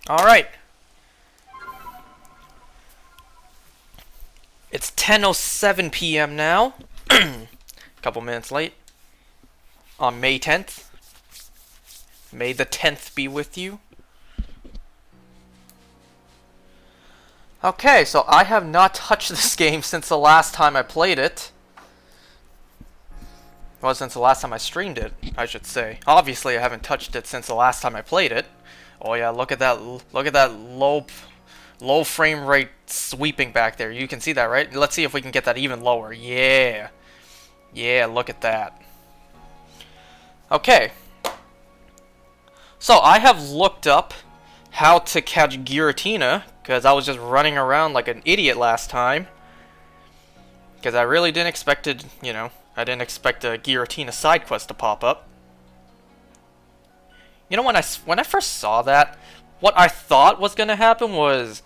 Alright. It's 10:07 p.m. now. A couple minutes late. On May 10th. May the 10th be with you. Okay, so I have not touched this game since the last time I played it. Well, since the last time I streamed it, I should say. Obviously, I haven't touched it since the last time I played it. Oh yeah, look at that! Look at that low frame rate sweeping back there. You can see that, right? Let's see if we can get that even lower. Yeah, yeah, look at that. Okay. So I have looked up how to catch Giratina because I was just running around like an idiot last time. Because I really didn't expect it, you know. I didn't expect a Giratina side quest to pop up. You know, when I first saw that, what I thought was gonna happen was,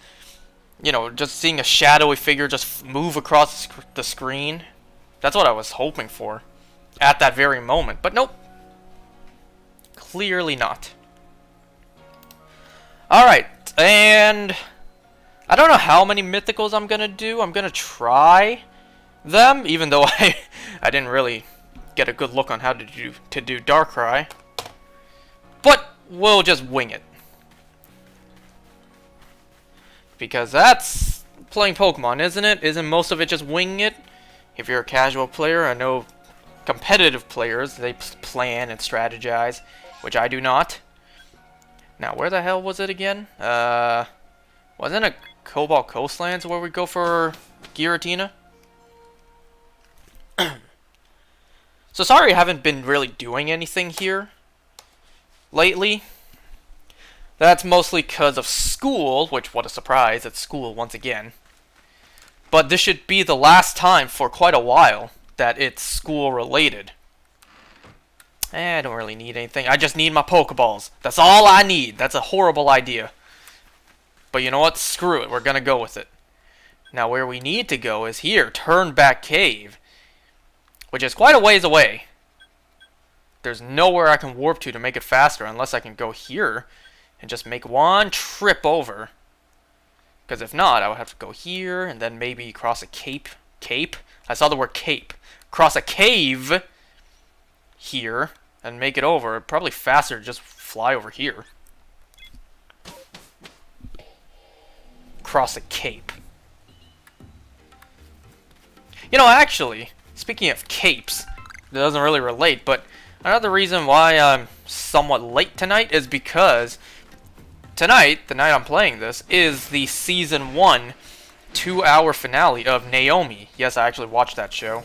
you know, just seeing a shadowy figure just move across the screen. That's what I was hoping for at that very moment. But nope. Clearly not. Alright, and I don't know how many mythicals I'm gonna do. I'm gonna try them, even though I didn't really get a good look on how to do Darkrai. But we'll just wing it. Because that's playing Pokemon, isn't it? Isn't most of it just winging it? If you're a casual player, I know competitive players, they plan and strategize, which I do not. Now, where the hell was it again? Wasn't it Cobalt Coastlands where we go for Giratina? So sorry I haven't been really doing anything here lately. That's mostly because of school, which, what a surprise, it's school once again. But this should be the last time for quite a while that it's school related. I don't really need anything. I just need my Pokeballs. That's all I need. That's a horrible idea. But you know what? Screw it. We're going to go with it. Now where we need to go is here. Turnback Cave. Which is quite a ways away. There's nowhere I can warp to make it faster unless I can go here and just make one trip over. Because if not, I would have to go here and then maybe cross a cape. Cape? I saw the word cape. Cross a cave here and make it over. Probably faster to just fly over here. Cross a cape. You know, actually, speaking of capes, it doesn't really relate, but another reason why I'm somewhat late tonight is because tonight, the night I'm playing this, is the Season 1 2-hour finale of Naomi. Yes, I actually watched that show.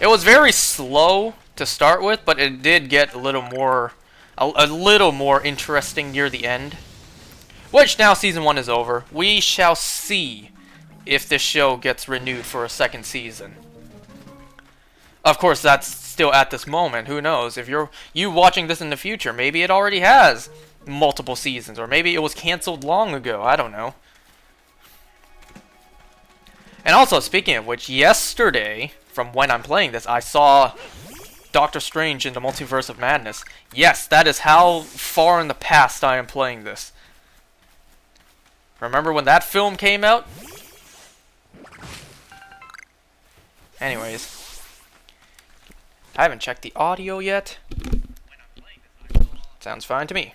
It was very slow to start with, but it did get a little more interesting near the end. Which, now Season 1 is over, we shall see if this show gets renewed for a second season. Of course, that's still at this moment. Who knows? If you watching this in the future, maybe it already has multiple seasons, or maybe it was canceled long ago. I don't know. And also, speaking of which, yesterday, from when I'm playing this, I saw Doctor Strange in the Multiverse of Madness. Yes, that is how far in the past I am playing this. Remember when that film came out? Anyways. I haven't checked the audio yet. Sounds fine to me.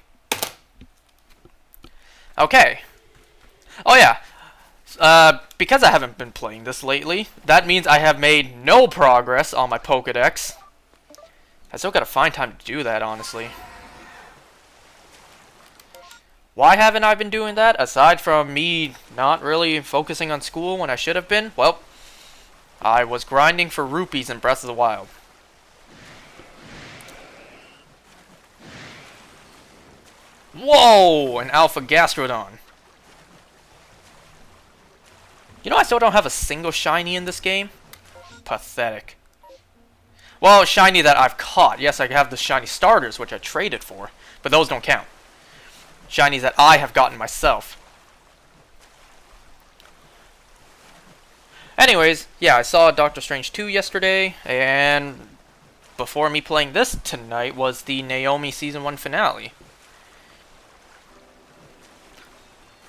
Okay. Oh yeah. Because I haven't been playing this lately, that means I have made no progress on my Pokédex. I still gotta find time to do that, honestly. Why haven't I been doing that, aside from me not really focusing on school when I should have been? Well, I was grinding for rupees in Breath of the Wild. Whoa! An Alpha Gastrodon. You know, I still don't have a single shiny in this game. Pathetic. Well, shiny that I've caught. Yes, I have the shiny starters, which I traded for, but those don't count. Shinies that I have gotten myself. Anyways, yeah, I saw Doctor Strange 2 yesterday, and before me playing this tonight was the Naomi Season 1 finale.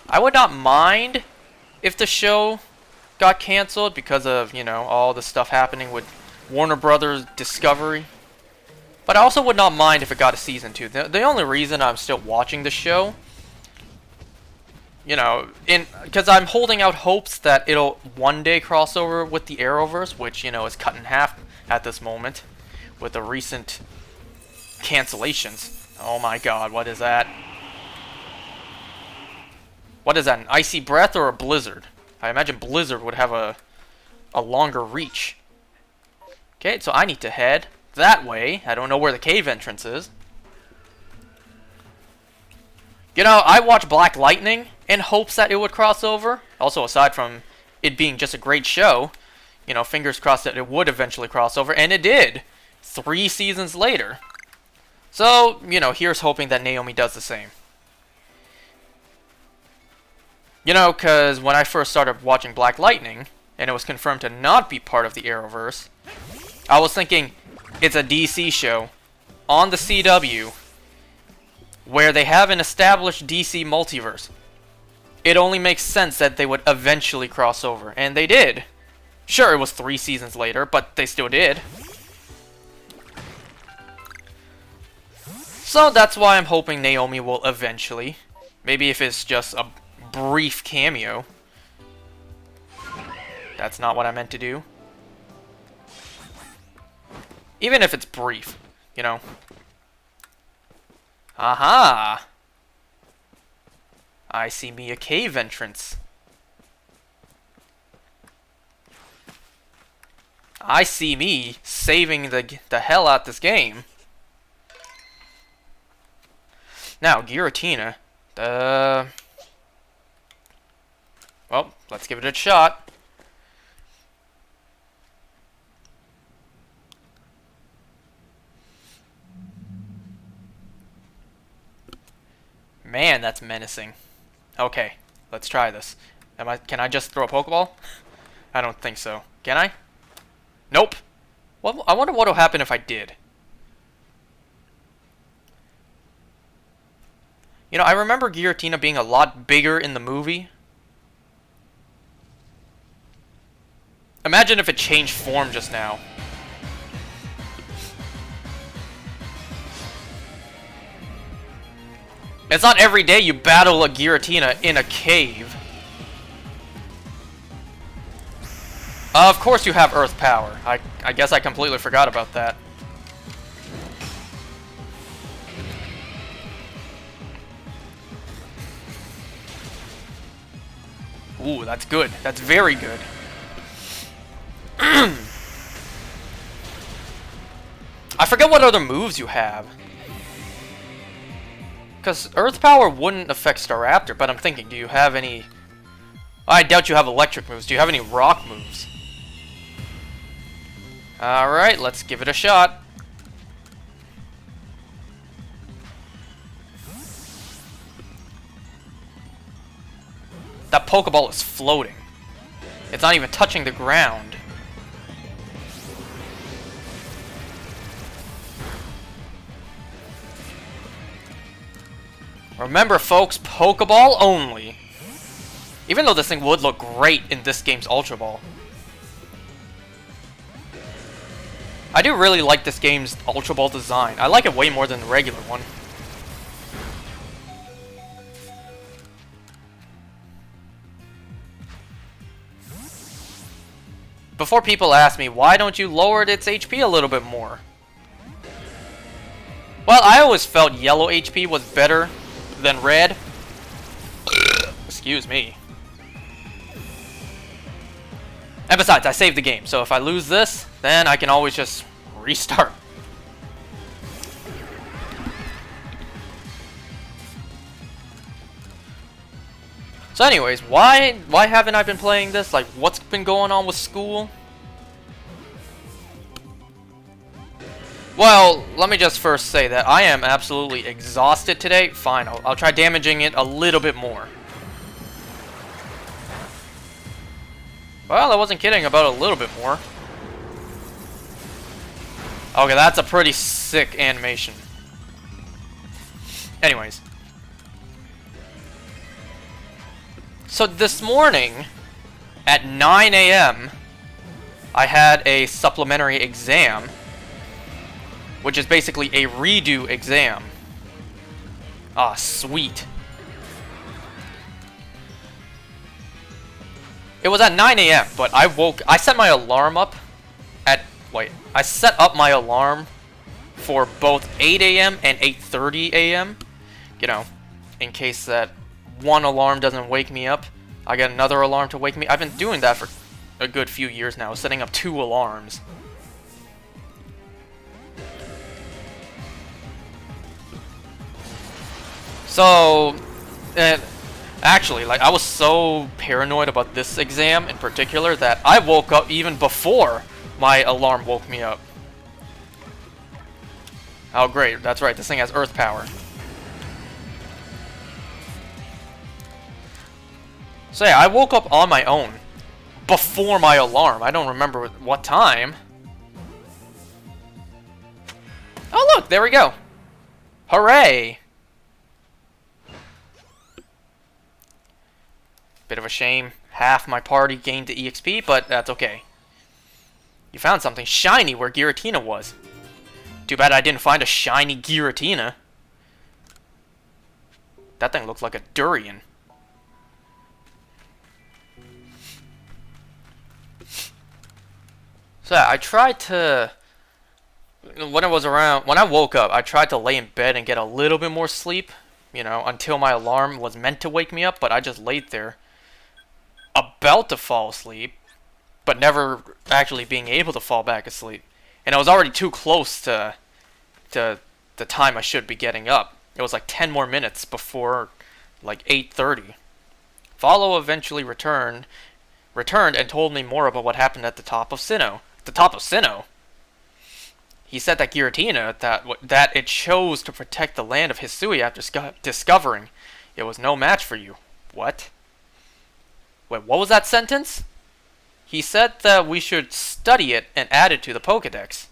I would not mind if the show got canceled because of, you know, all the stuff happening with Warner Brothers Discovery. But I also would not mind if it got a Season 2. The only reason I'm still watching the show, you know, because I'm holding out hopes that it'll one day cross over with the Arrowverse, which, you know, is cut in half at this moment with the recent cancellations. Oh my god, what is that? What is that, an icy breath or a blizzard? I imagine blizzard would have a longer reach. Okay, so I need to head that way. I don't know where the cave entrance is. You know, I watched Black Lightning in hopes that it would cross over. Also, aside from it being just a great show, you know, fingers crossed that it would eventually cross over, and it did. 3 seasons later. So, you know, here's hoping that Naomi does the same. You know, because when I first started watching Black Lightning, and it was confirmed to not be part of the Arrowverse, I was thinking, it's a DC show on the CW where they have an established DC multiverse. It only makes sense that they would eventually cross over, and they did. Sure, it was 3 seasons later, but they still did. So that's why I'm hoping Naomi will eventually. Maybe if it's just a brief cameo. That's not what I meant to do. Even if it's brief, you know. Aha! I see me a cave entrance. I see me saving the hell out this game. Now, Giratina. Well, let's give it a shot. Man, that's menacing. Okay, let's try this. Can I just throw a Pokeball? I don't think so. Can I? Nope. Well, I wonder what will happen if I did. You know, I remember Giratina being a lot bigger in the movie. Imagine if it changed form just now. It's not every day you battle a Giratina in a cave. Of course you have Earth Power. I guess I completely forgot about that. Ooh, that's good. That's very good. I forget what other moves you have. Because Earth Power wouldn't affect Staraptor, but I'm thinking, do you have any... I doubt you have electric moves. Do you have any rock moves? Alright, let's give it a shot. That Pokeball is floating. It's not even touching the ground. Remember, folks, Pokeball only. Even though this thing would look great in this game's Ultra Ball. I do really like this game's Ultra Ball design. I like it way more than the regular one. Before people ask me, why don't you lower its HP a little bit more? Well, I always felt yellow HP was better than red. Excuse me. And besides, I saved the game, so if I lose this, then I can always just restart. So anyways, why haven't I been playing this? Like, what's been going on with school? Well, let me just first say that I am absolutely exhausted today. Fine, I'll try damaging it a little bit more. Well, I wasn't kidding about a little bit more. Okay, that's a pretty sick animation. Anyways. So this morning, at 9 a.m., I had a supplementary exam, which is basically a redo exam. Ah, sweet. It was at 9 a.m., but I set my alarm up at, I set up my alarm for both 8 a.m. and 8:30 a.m. You know, in case that one alarm doesn't wake me up, I get another alarm to wake me. I've been doing that for a good few years now, setting up 2 alarms. So, actually, like, I was so paranoid about this exam in particular that I woke up even before my alarm woke me up. Oh, great. That's right. This thing has earth power. So yeah, I woke up on my own before my alarm. I don't remember what time. Oh, look. There we go. Hooray. Bit of a shame. Half my party gained the EXP, but that's okay. You found something shiny where Giratina was. Too bad I didn't find a shiny Giratina. That thing looks like a durian. So yeah, I tried to... when I woke up, I tried to lay in bed and get a little bit more sleep. You know, until my alarm was meant to wake me up, but I just laid there. About to fall asleep, but never actually being able to fall back asleep. And I was already too close to the time I should be getting up. It was like 10 more minutes before like 8:30. Follow eventually returned and told me more about what happened at the top of Sinnoh. The top of Sinnoh? He said that Giratina, that it chose to protect the land of Hisui after discovering it was no match for you. What? Wait, what was that sentence? He said that we should study it and add it to the Pokédex.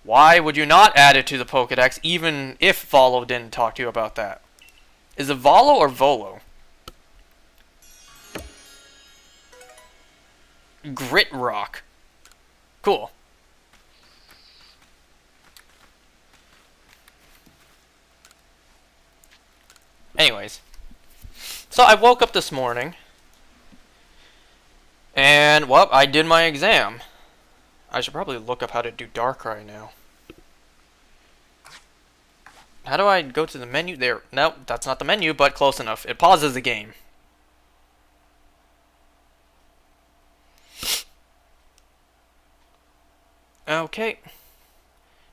Why would you not add it to the Pokédex, even if Volo didn't talk to you about that? Is it Volo or Volo? Grit Rock. Cool. Anyways. So I woke up this morning. And, well, I did my exam. I should probably look up how to do Darkrai now. How do I go to the menu? There. No, that's not the menu, but close enough. It pauses the game. Okay.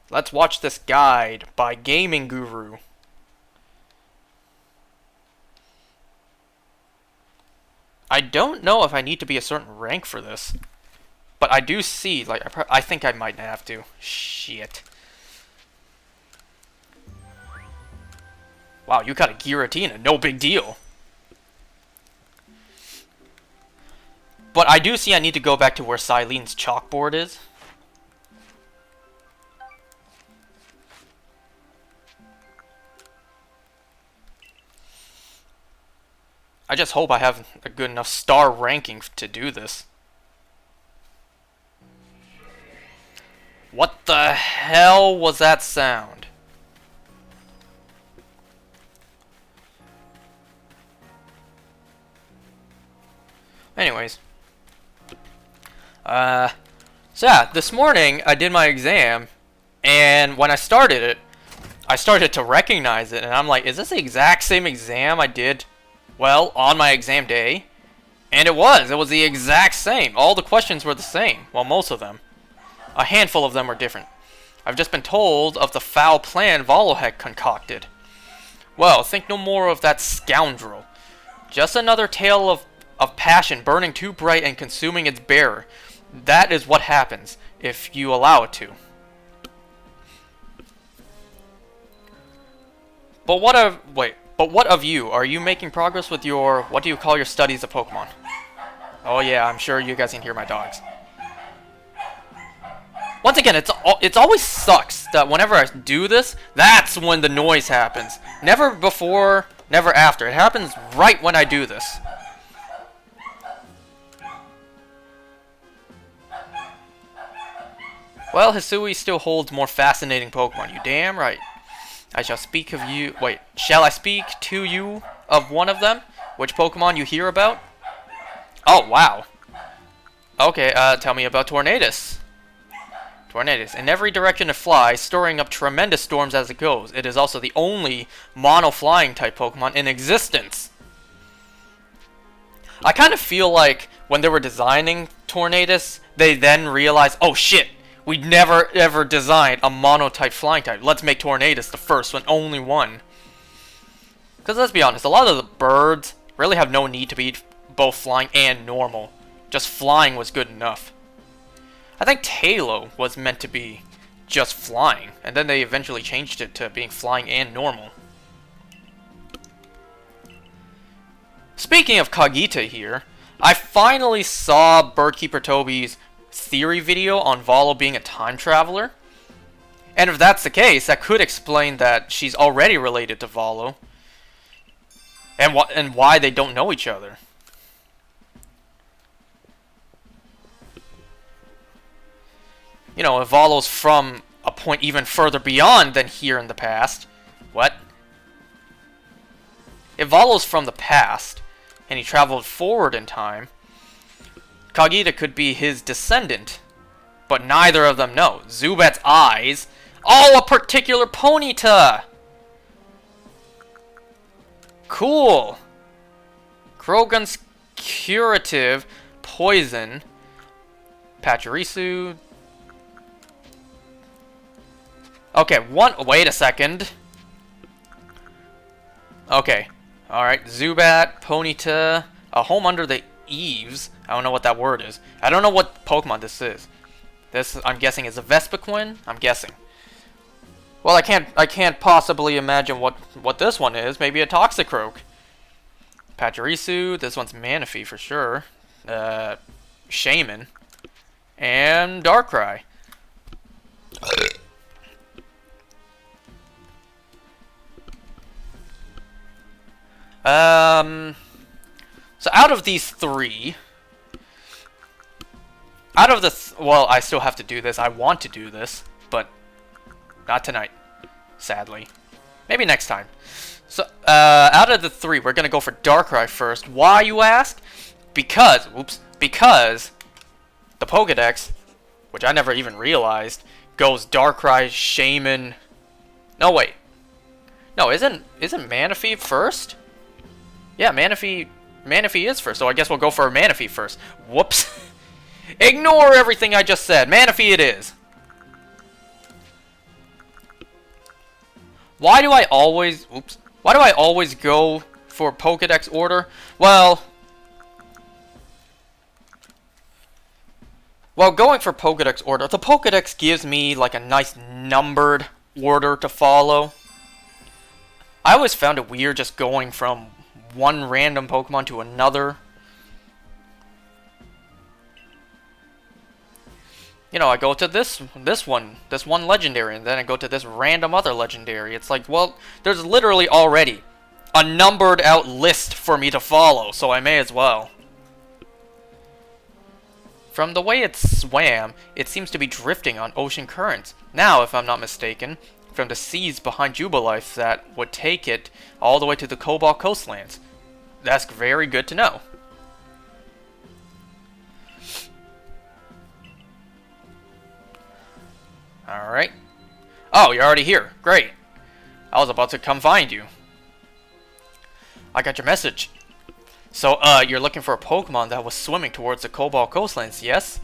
Let's watch this guide by Gaming Guru. I don't know if I need to be a certain rank for this. But I do see, like, I think I might have to. Shit. Wow, you got a Giratina. No big deal. But I do see I need to go back to where Cylene's chalkboard is. I just hope I have a good enough star ranking to do this. What the hell was that sound? Anyways. So yeah, this morning I did my exam, and when I started it, I started to recognize it, and I'm like, is this the exact same exam I did, well, on my exam day? And it was the exact same. All the questions were the same, well, most of them. A handful of them were different. I've just been told of the foul plan Volo had concocted. Well, think no more of that scoundrel. Just another tale of passion burning too bright and consuming its bearer. That is what happens if you allow it to. But what of you? Are you making progress with your, what do you call your studies of Pokemon? Oh yeah, I'm sure you guys can hear my dogs. Once again, it's always sucks that whenever I do this, that's when the noise happens. Never before, never after. It happens right when I do this. Well, Hisui still holds more fascinating Pokemon. You damn right. I shall speak of you. Wait, shall I speak to you of one of them? Which Pokemon you hear about? Oh, wow. Okay, tell me about Tornadus. Tornadus. In every direction it flies, storing up tremendous storms as it goes. It is also the only mono-flying type Pokemon in existence. I kind of feel like when they were designing Tornadus, they then realized, oh shit, we never ever designed a mono-type flying type. Let's make Tornadus the first one, only one. Because let's be honest, a lot of the birds really have no need to be both flying and normal. Just flying was good enough. I think Talo was meant to be just flying, and then they eventually changed it to being flying and normal. Speaking of Kagita here, I finally saw Birdkeeper Toby's theory video on Volo being a time traveler. And if that's the case, that could explain that she's already related to Volo. And why they don't know each other. You know, if Volo's from a point even further beyond than here in the past. What? If Volo's from the past, and he traveled forward in time, Kagita could be his descendant. But neither of them know. Zubat's eyes. Oh, a particular Ponyta! Cool! Krogan's curative, poison, Pachirisu. Okay, wait a second. Okay, alright, Zubat, Ponyta, a home under the eaves. I don't know what that word is. I don't know what Pokemon this is. This, I'm guessing, is a Vespiquen? I'm guessing. Well, I can't possibly imagine what this one is. Maybe a Toxicroak. Pachirisu, this one's Manaphy for sure. Shaman. And Darkrai. So out of these three, well, I still have to do this. I want to do this, but not tonight, sadly. Maybe next time. So, out of the three, we're gonna go for Darkrai first. Why, you ask? Because the Pokedex, which I never even realized, goes Darkrai, Shaman. No, wait. No, isn't Manaphy first? Yeah, Manaphy is first, so I guess we'll go for Manaphy first. Whoops. Ignore everything I just said. Manaphy it is. Why do I always go for Pokedex order? Well, going for Pokedex order, the Pokedex gives me like a nice numbered order to follow. I always found it weird just going from one random Pokemon to another. You know, I go to this one legendary, and then I go to this random other legendary. It's like, well, there's literally already a numbered out list for me to follow, so I may as well. From the way it swam, it seems to be drifting on ocean currents. Now, if I'm not mistaken, from the seas behind Jubilife that would take it all the way to the Cobalt Coastlands. That's very good to know. Alright. Oh, you're already here. Great. I was about to come find you. I got your message. So, you're looking for a Pokemon that was swimming towards the Cobalt Coastlands, yes?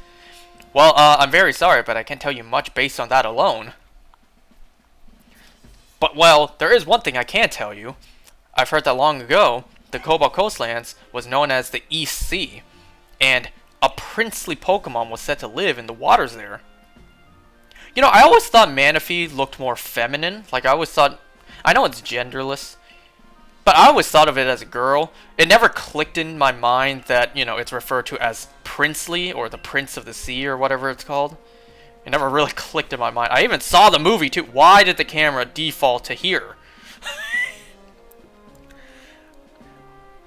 Well, I'm very sorry, but I can't tell you much based on that alone. But, well, there is one thing I can tell you. I've heard that long ago, the Cobalt Coastlands was known as the East Sea, and a princely Pokemon was said to live in the waters there. You know, I always thought Manaphy looked more feminine. Like, I always thought... I know it's genderless, but I always thought of it as a girl. It never clicked in my mind that, you know, it's referred to as princely, or the Prince of the Sea, or whatever it's called. It never really clicked in my mind. I even saw the movie too. Why did the camera default to here?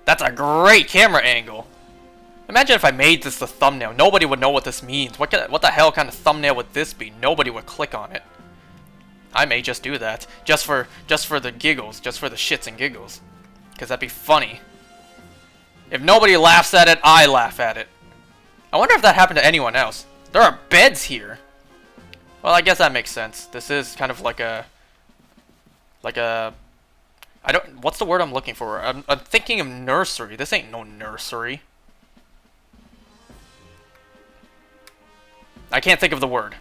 That's a great camera angle. Imagine if I made this the thumbnail. Nobody would know what this means. What the hell kind of thumbnail would this be? Nobody would click on it. I may just do that. Just for the giggles. Just for the shits and giggles. Because that'd be funny. If nobody laughs at it, I laugh at it. I wonder if that happened to anyone else. There are beds here. Well, I guess that makes sense. This is kind of like a... I don't... What's the word I'm looking for? I'm thinking of nursery. This ain't no nursery. I can't think of the word.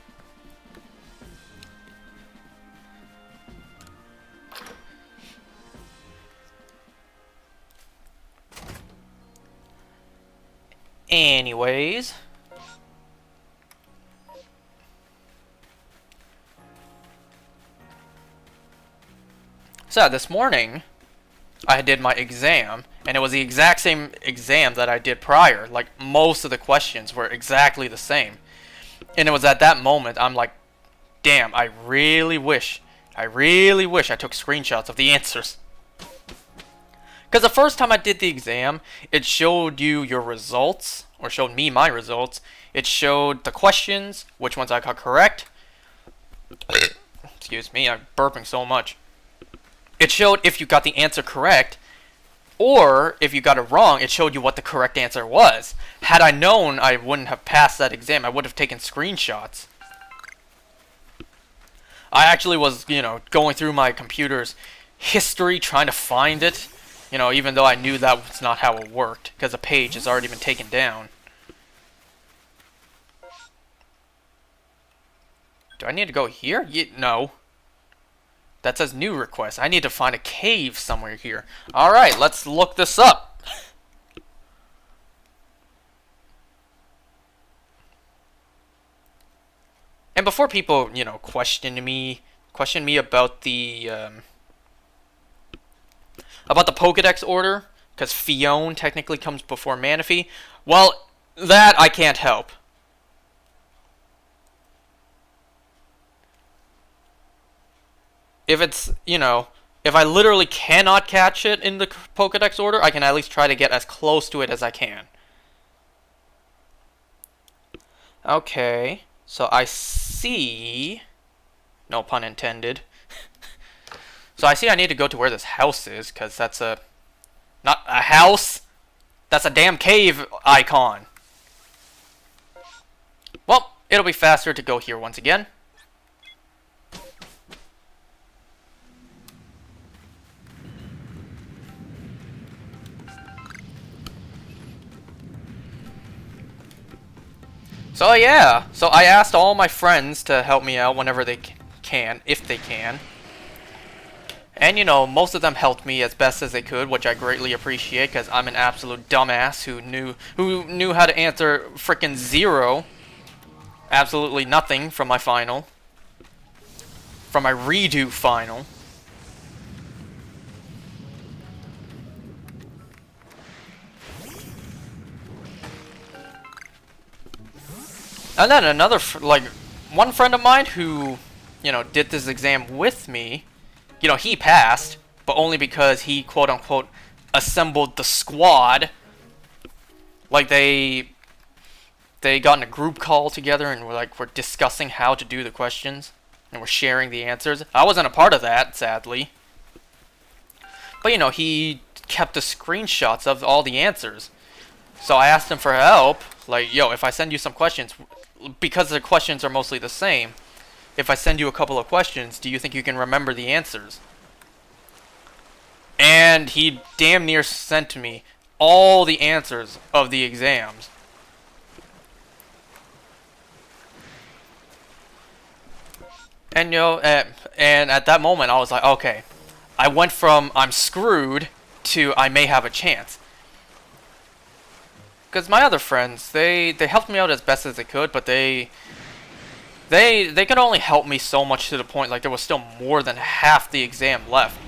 Anyways. So, this morning, I did my exam, and it was the exact same exam that I did prior. Like, most of the questions were exactly the same. And it was at that moment, I'm like, damn, I really wish I took screenshots of the answers. Because the first time I did the exam, it showed you your results, or showed me my results. It showed the questions, which ones I got correct. Excuse me, I'm burping so much. It showed if you got the answer correct, or if you got it wrong, it showed you what the correct answer was. Had I known, I wouldn't have passed that exam. I would have taken screenshots. I actually was, going through my computer's history, trying to find it. Even though I knew that was not how it worked, because the page has already been taken down. Do I need to go here? No. That says new request. I need to find a cave somewhere here. Alright, let's look this up. And before people, question me about the Pokédex order, because Fion technically comes before Manaphy, well, that I can't help. If it's, if I literally cannot catch it in the Pokédex order, I can at least try to get as close to it as I can. Okay, so I see... No pun intended. So I see I need to go to where this house is, because that's a... Not a house! That's a damn cave icon! Well, it'll be faster to go here once again. So yeah, so I asked all my friends to help me out whenever they can, if they can. And most of them helped me as best as they could, which I greatly appreciate, because I'm an absolute dumbass who knew how to answer frickin' zero. Absolutely nothing from my final. From my redo final. And then another, one friend of mine who, did this exam with me, he passed, but only because he, quote-unquote, assembled the squad. Like, they got in a group call together and were discussing how to do the questions, and were sharing the answers. I wasn't a part of that, sadly. But, he kept the screenshots of all the answers. So I asked him for help, if I send you some questions, because the questions are mostly the same, if I send you a couple of questions, do you think you can remember the answers? And he damn near sent me all the answers of the exams. And and at that moment I was like, okay, I went from I'm screwed to I may have a chance. Because my other friends, they helped me out as best as they could, but they could only help me so much, to the point there was still more than half the exam left,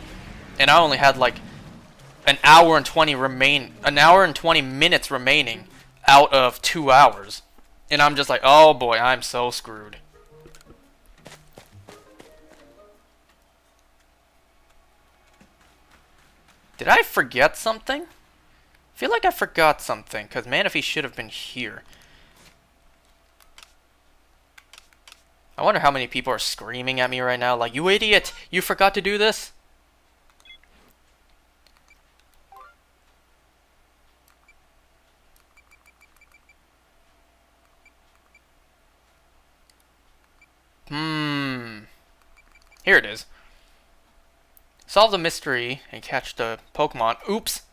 and I only had an hour and 20 minutes remaining out of 2 hours, and I'm just like, oh boy, I'm so screwed. Did I forget something? I feel like I forgot something, because Manaphy should have been here. I wonder how many people are screaming at me right now, like, you idiot! You forgot to do this? Here it is. Solve the mystery and catch the Pokemon. Oops!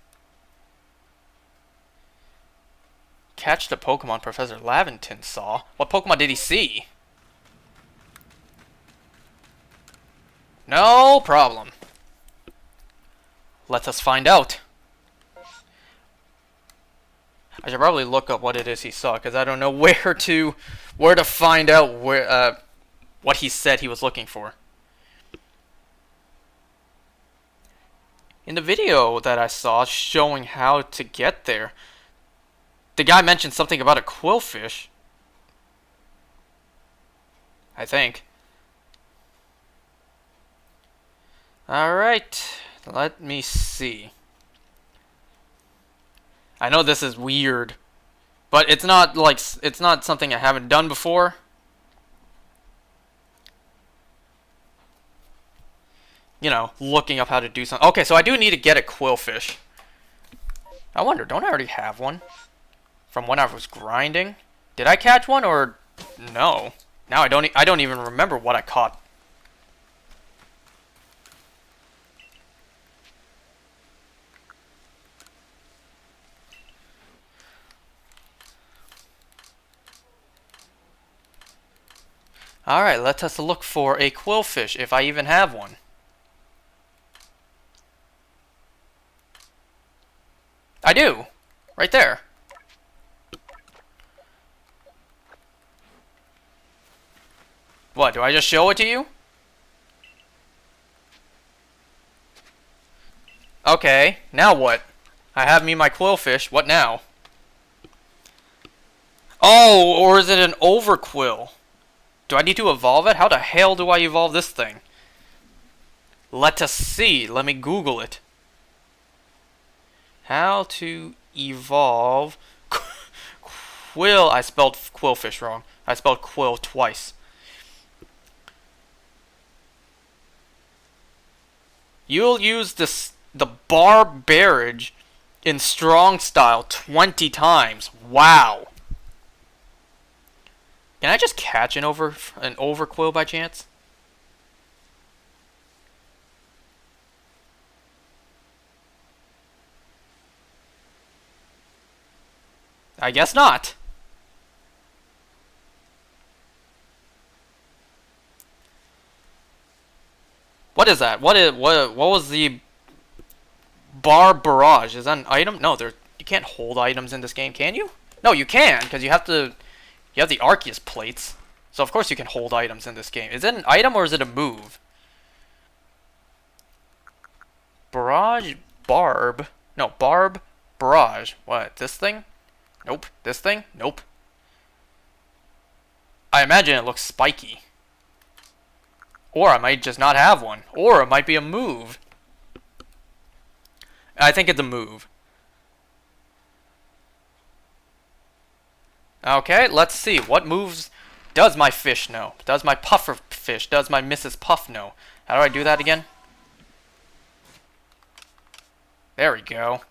Catch the Pokemon Professor Laventon saw. What Pokemon did he see? No problem. Let us find out. I should probably look up what it is he saw, because I don't know where to find out what he said he was looking for. In the video that I saw showing how to get there, the guy mentioned something about a quillfish. I think. Alright, let me see. I know this is weird, but it's not like, it's not something I haven't done before. You know, looking up how to do something. Okay, so I do need to get a quillfish. I wonder, don't I already have one? From when I was grinding? Did I catch one or no? Now I don't even remember what I caught. Alright, let us look for a quillfish, if I even have one. I do! Right there. What, do I just show it to you? Okay, now what? I have me my quillfish, what now? Oh, or is it an overquill? Do I need to evolve it? How the hell do I evolve this thing? Let us see. Let me Google it. How to evolve quill. I spelled quillfish wrong. I spelled quill twice. You'll use the bar barrage in strong style 20 times. Wow. Can I just catch an overquill by chance? I guess not. What is that? What was the bar barrage? Is that an item? No, you can't hold items in this game, can you? No, you can, because you have the Arceus plates. So of course you can hold items in this game. Is it an item or is it a move? Barrage, barb. No, barb, barrage. What, this thing? Nope. This thing? Nope. I imagine it looks spiky. Or I might just not have one. Or it might be a move. I think it's a move. Okay, let's see. What moves does my fish know? Does my puffer fish? Does my Mrs. Puff know? How do I do that again? There we go.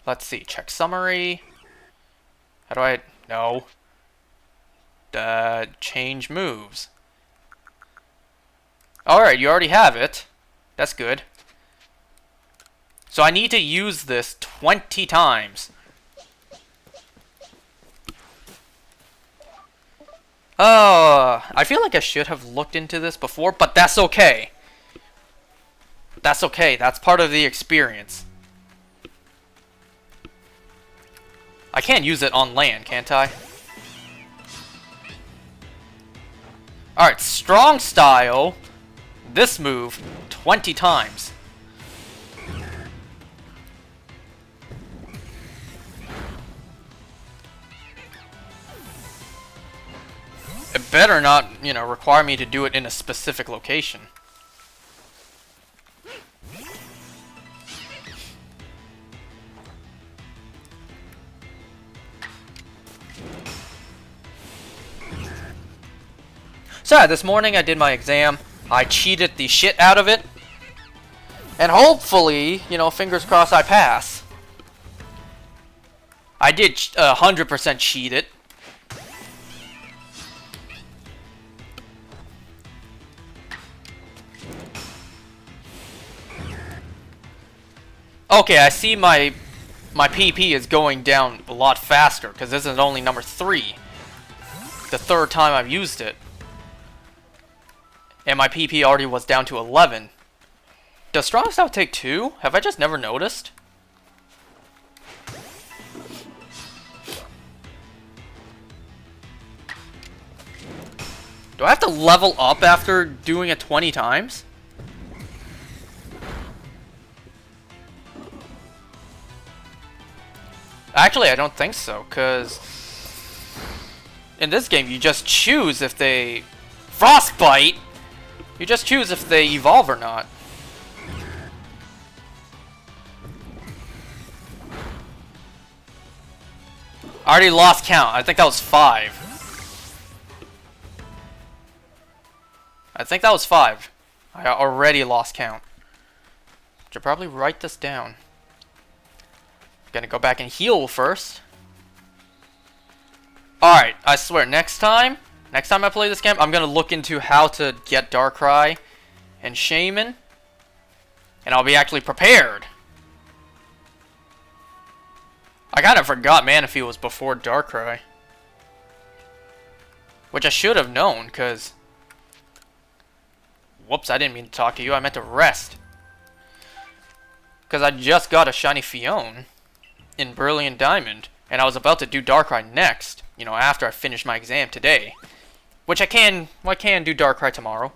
Let's see. Check summary. How do I... No. Change moves. Alright, you already have it. That's good. So I need to use this 20 times. I feel like I should have looked into this before, but that's okay. That's okay. That's part of the experience. I can't use it on land, can't I? Alright, strong style. This move 20 times. It better not, you know, require me to do it in a specific location. So yeah, this morning I did my exam. I cheated the shit out of it. And hopefully, you know, fingers crossed I pass. I did 100% cheat it. Okay, I see my PP is going down a lot faster because this is only number 3. The 3rd time I've used it. And my PP already was down to 11. Does Strongest Out take 2? Have I just never noticed? Do I have to level up after doing it 20 times? Actually, I don't think so, because in this game you just choose if they Frostbite. You just choose if they evolve or not. I already lost count. I think that was 5. I think that was 5. I already lost count. Should probably write this down. Gonna go back and heal first. Alright, I swear, next time I play this game, I'm gonna look into how to get Darkrai and Shaman. And I'll be actually prepared. I kind of forgot Manaphy was before Darkrai. Which I should have known, because... Whoops, I didn't mean to talk to you. I meant to rest. Because I just got a shiny Fion in Brilliant Diamond, and I was about to do Darkrai next, you know, after I finish my exam today. Which I can do Darkrai tomorrow.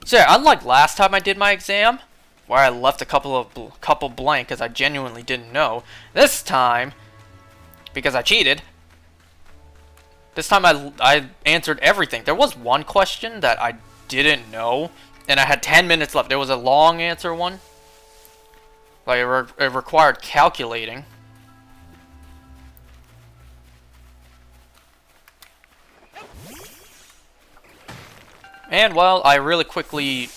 So yeah, unlike last time I did my exam, where I left a couple blank because I genuinely didn't know, this time, because I cheated, this time I answered everything. There was one question that I didn't know, and I had 10 minutes left. There was a long answer one. Like, it required calculating. And, well, I really quickly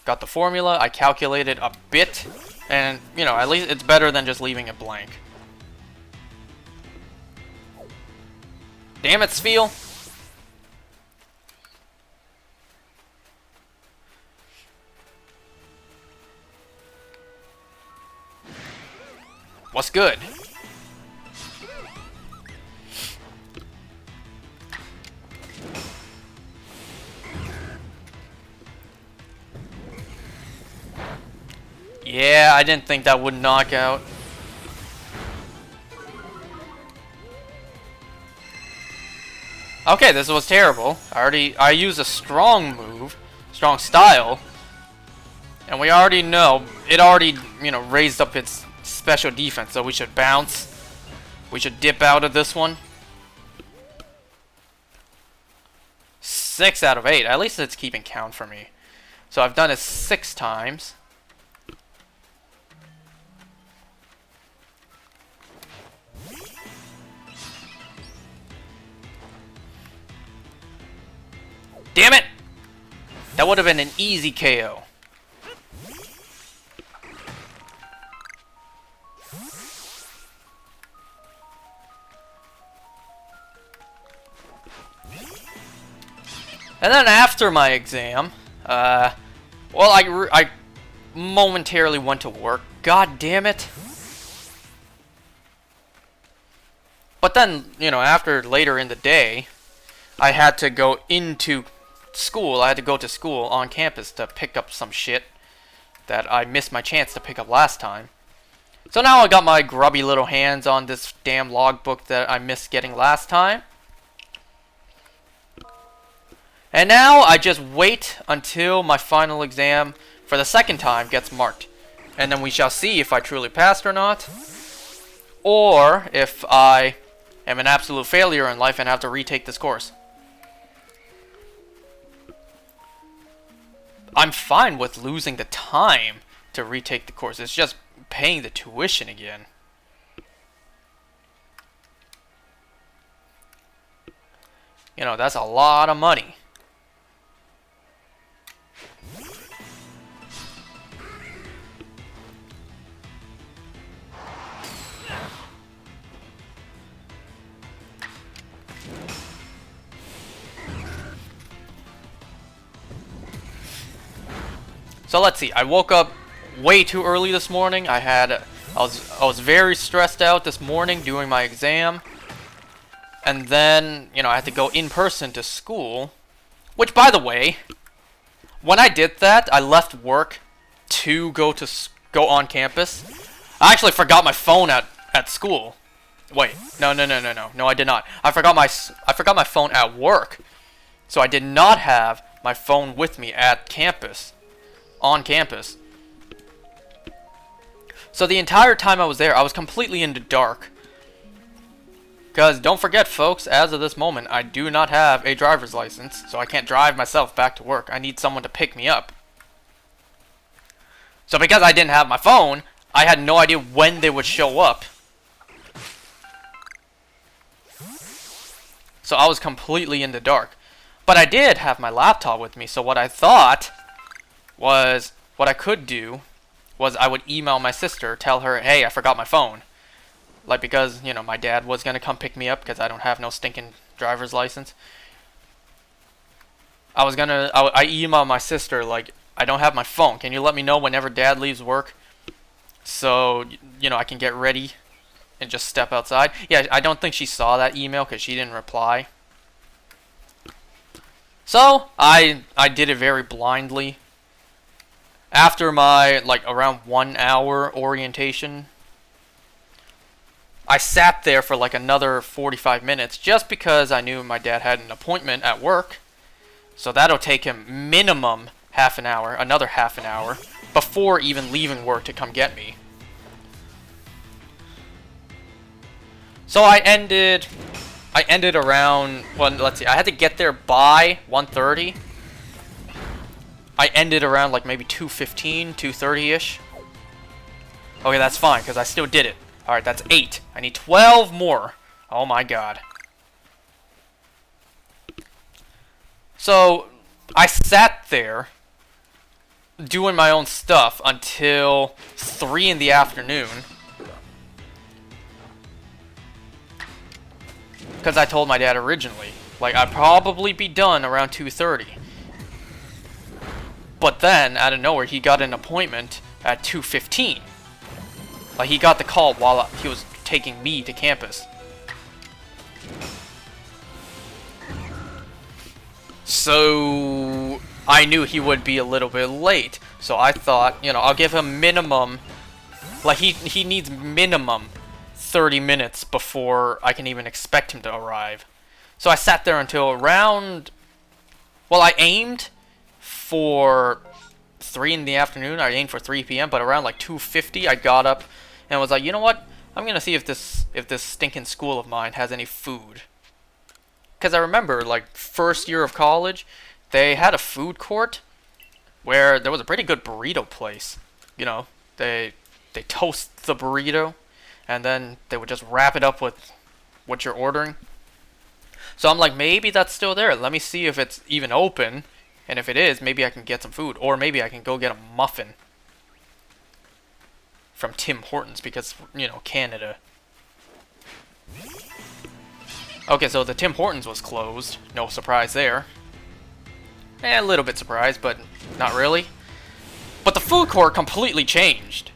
got the formula. I calculated a bit. And, you know, at least it's better than just leaving it blank. Damn it, Sfeel. What's good? Yeah, I didn't think that would knock out. Okay, this was terrible. I used a strong move, strong style, and we already know it already, you know, raised up its special defense, so we should bounce. We should dip out of this one. 6 out of 8. At least it's keeping count for me. So I've done it 6 times. Damn it! That would have been an easy KO. And then after my exam, well, I momentarily went to work. God damn it. But then, you know, after later in the day, I had to go into school. I had to go to school on campus to pick up some shit that I missed my chance to pick up last time. So now I got my grubby little hands on this damn logbook that I missed getting last time. And now I just wait until my final exam for the 2nd time gets marked. And then we shall see if I truly passed or not. Or if I am an absolute failure in life and have to retake this course. I'm fine with losing the time to retake the course. It's just paying the tuition again. You know, that's a lot of money. So let's see. I woke up way too early this morning. I was very stressed out this morning doing my exam. And then, you know, I had to go in person to school. Which, by the way, when I did that, I left work to go on campus. I actually forgot my phone at school. Wait, no, I did not. I forgot my phone at work. So I did not have my phone with me at campus. On campus. So the entire time I was there, I was completely in the dark. Because don't forget, folks, as of this moment, I do not have a driver's license, so I can't drive myself back to work. I need someone to pick me up. So because I didn't have my phone, I had no idea when they would show up. So I was completely in the dark. But I did have my laptop with me, so what I thought was, what I could do was I would email my sister, tell her, hey, I forgot my phone. Like, because, you know, my dad was going to come pick me up because I don't have no stinking driver's license. I emailed my sister, like, I don't have my phone. Can you let me know whenever dad leaves work? So, you know, I can get ready and just step outside. Yeah, I don't think she saw that email because she didn't reply. So, I did it very blindly. After my, like, around 1 hour orientation, I sat there for like another 45 minutes just because I knew my dad had an appointment at work. So that'll take him minimum half an hour, another half an hour, before even leaving work to come get me. So I ended around, well, let's see, I had to get there by 1:30. I ended around like maybe 2:15, 2:30-ish. Okay, that's fine, because I still did it. Alright, that's 8. I need 12 more. Oh my god. So, I sat there doing my own stuff until 3 in the afternoon. Because I told my dad originally, like, I'd probably be done around 2:30. But then, out of nowhere, he got an appointment at 2:15. Like, he got the call while he was taking me to campus. So, I knew he would be a little bit late. So I thought, you know, I'll give him minimum, like, he needs minimum 30 minutes before I can even expect him to arrive. So I sat there until around, well, I aimed for 3 in the afternoon. I aimed for 3 p.m., but around like 2:50, I got up and was like, you know what? I'm gonna see if this stinking school of mine has any food. Because I remember, like, first year of college, they had a food court where there was a pretty good burrito place. You know, they toast the burrito, and then they would just wrap it up with what you're ordering. So I'm like, maybe that's still there. Let me see if it's even open. And if it is, maybe I can get some food. Or maybe I can go get a muffin from Tim Hortons because, you know, Canada. Okay, so the Tim Hortons was closed. No surprise there. A little bit surprised, but not really. But the food court completely changed.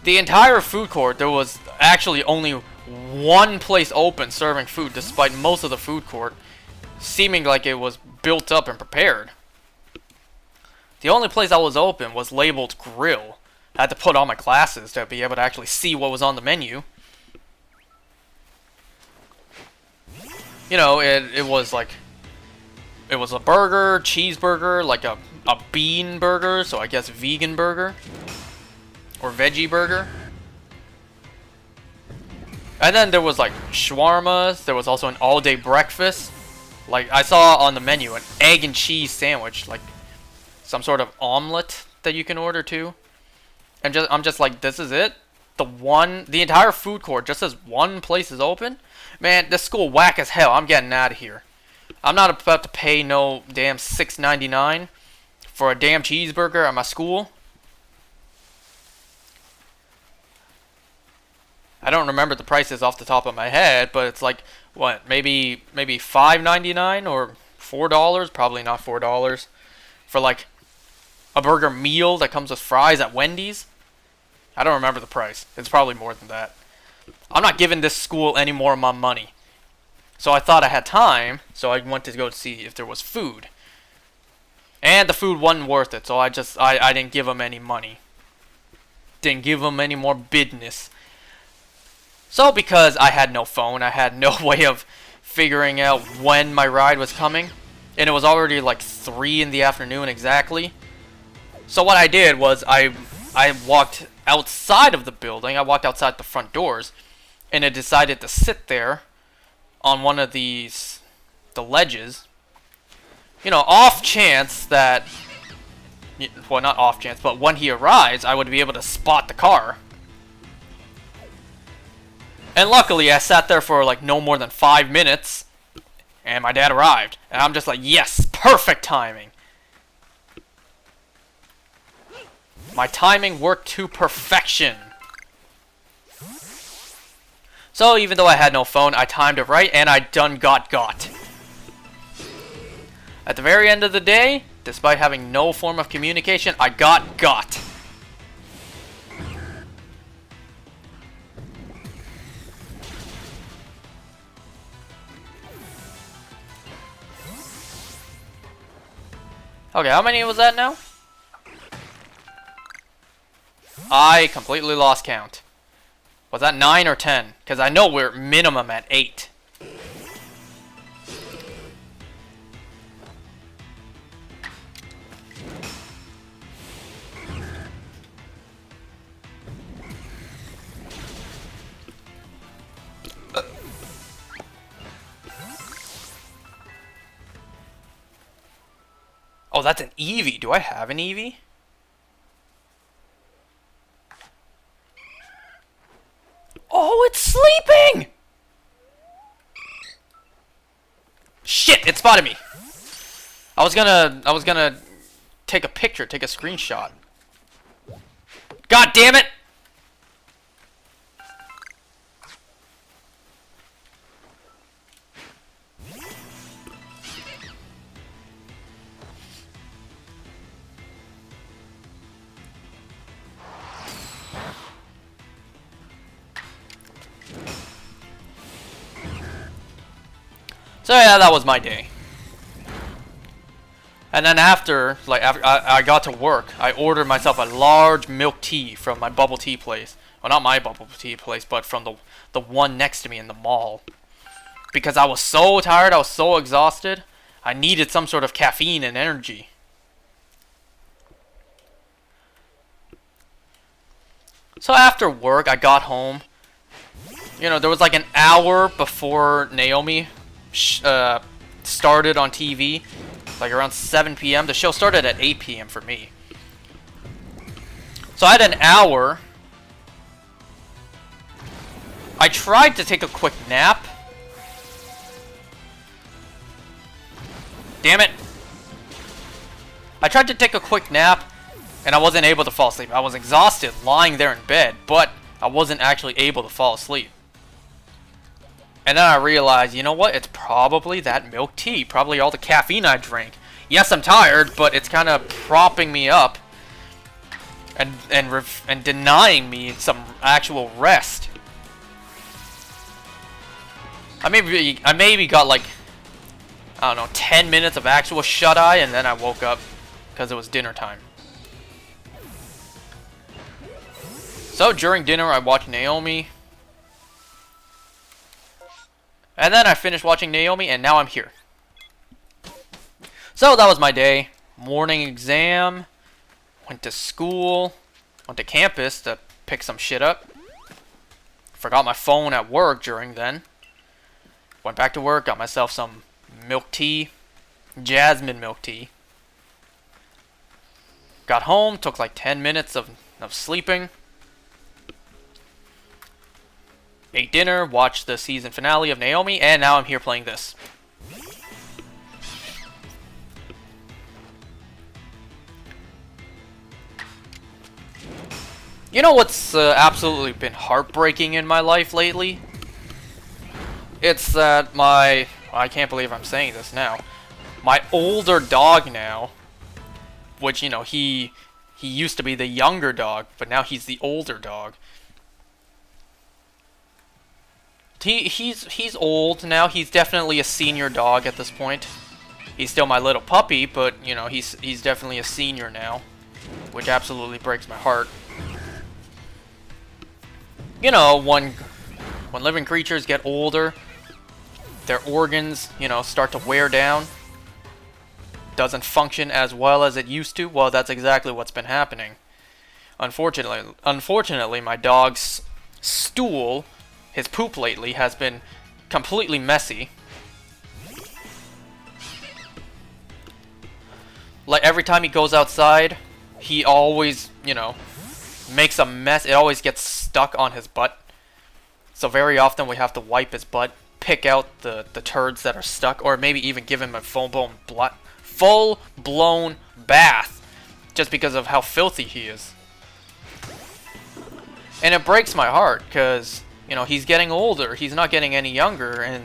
The entire food court, there was actually only one place open serving food, despite most of the food court seeming like it was built up and prepared. The only place that was open was labeled grill. I had to put on my glasses to be able to actually see what was on the menu. You know, it was like, it was a burger, cheeseburger, like a bean burger, so I guess vegan burger. Or veggie burger. And then there was like shawarmas, there was also an all-day breakfast. Like, I saw on the menu an egg and cheese sandwich, like some sort of omelet that you can order too. And I'm just like, this is it? the entire food court just says one place is open. Man, this school whack as hell. I'm getting out of here. I'm not about to pay no damn $6.99 for a damn cheeseburger at my school. I don't remember the prices off the top of my head, but it's like what, maybe $5.99 or $4, probably not $4 for like a burger meal that comes with fries at Wendy's. I don't remember the price. It's probably more than that. I'm not giving this school any more of my money. So I thought I had time, so I went to go see if there was food. And the food wasn't worth it, so I didn't give them any money. Didn't give them any more business. So because I had no phone, I had no way of figuring out when my ride was coming. And it was already like 3 in the afternoon exactly. So what I did was I walked outside of the building. I walked outside the front doors. And I decided to sit there on one of the ledges. You know, off chance that... Well, not off chance, but when he arrives, I would be able to spot the car. And luckily, I sat there for like no more than 5 minutes. And my dad arrived. And I'm just like, yes, perfect timing. My timing worked to perfection. So even though I had no phone, I timed it right, and I done got. At the very end of the day, despite having no form of communication, I got. Okay, how many was that now? I completely lost count. Was that 9 or 10? Because I know we're minimum at 8. Oh, that's an Eevee. Do I have an Eevee? Oh, it's sleeping! Shit, it spotted me. I was gonna take a picture, take a screenshot. God damn it! So yeah, that was my day. And then after I got to work, I ordered myself a large milk tea from my bubble tea place. Well, not my bubble tea place, but from the one next to me in the mall. Because I was so tired, I was so exhausted, I needed some sort of caffeine and energy. So after work, I got home. You know, there was like an hour before Naomi started on TV, like around 7 p.m. The show started at 8 p.m. for me. So I had an hour. I tried to take a quick nap. Damn it. I tried to take a quick nap, and I wasn't able to fall asleep. I was exhausted lying there in bed, but I wasn't actually able to fall asleep. And then I realized, you know what? It's probably that milk tea. Probably all the caffeine I drank. Yes, I'm tired, but it's kind of propping me up and denying me some actual rest. I maybe got like, I don't know, 10 minutes of actual shut-eye, and then I woke up because it was dinner time. So during dinner, I watched Naomi. And then I finished watching Naomi, and now I'm here. So that was my day. Morning exam. Went to school. Went to campus to pick some shit up. Forgot my phone at work during then. Went back to work, got myself some milk tea. Jasmine milk tea. Got home, took like 10 minutes of sleeping. ate dinner, watched the season finale of Naomi, and now I'm here playing this. You know what's absolutely been heartbreaking in my life lately? It's that I can't believe I'm saying this now. My older dog now, which, you know, he used to be the younger dog, but now he's the older dog. He's old now. He's definitely a senior dog at this point. He's still my little puppy, but, you know, he's definitely a senior now, which absolutely breaks my heart. You know, when living creatures get older, their organs, you know, start to wear down. Doesn't function as well as it used to. Well, that's exactly what's been happening. Unfortunately, my dog's stool, his poop lately, has been completely messy. Like, every time he goes outside, he always, you know, makes a mess. It always gets stuck on his butt. So very often we have to wipe his butt, pick out the turds that are stuck, or maybe even give him a full-blown bath, just because of how filthy he is. And it breaks my heart, because, you know, he's getting older, he's not getting any younger, and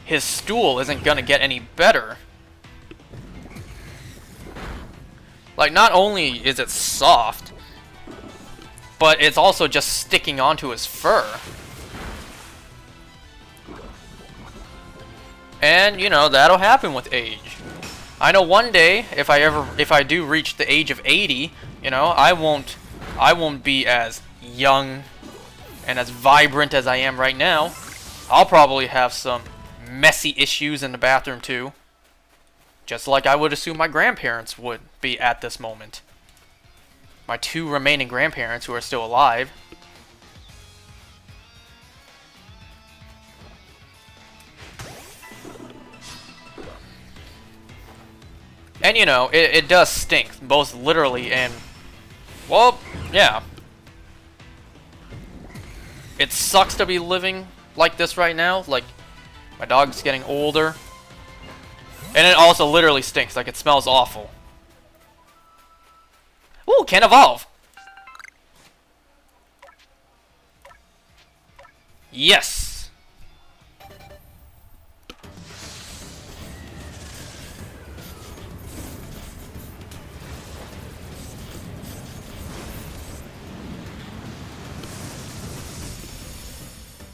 his stool isn't gonna get any better. Like, not only is it soft, but it's also just sticking onto his fur. And, you know, that'll happen with age. I know one day, if I do reach the age of 80, you know, I won't be as young and as vibrant as I am right now. I'll probably have some messy issues in the bathroom too. Just like I would assume my grandparents would be at this moment. My two remaining grandparents who are still alive. And, you know, it does stink, both literally and, well, yeah. It sucks to be living like this right now. Like, my dog's getting older. And it also literally stinks, like it smells awful. Ooh, can evolve! Yes!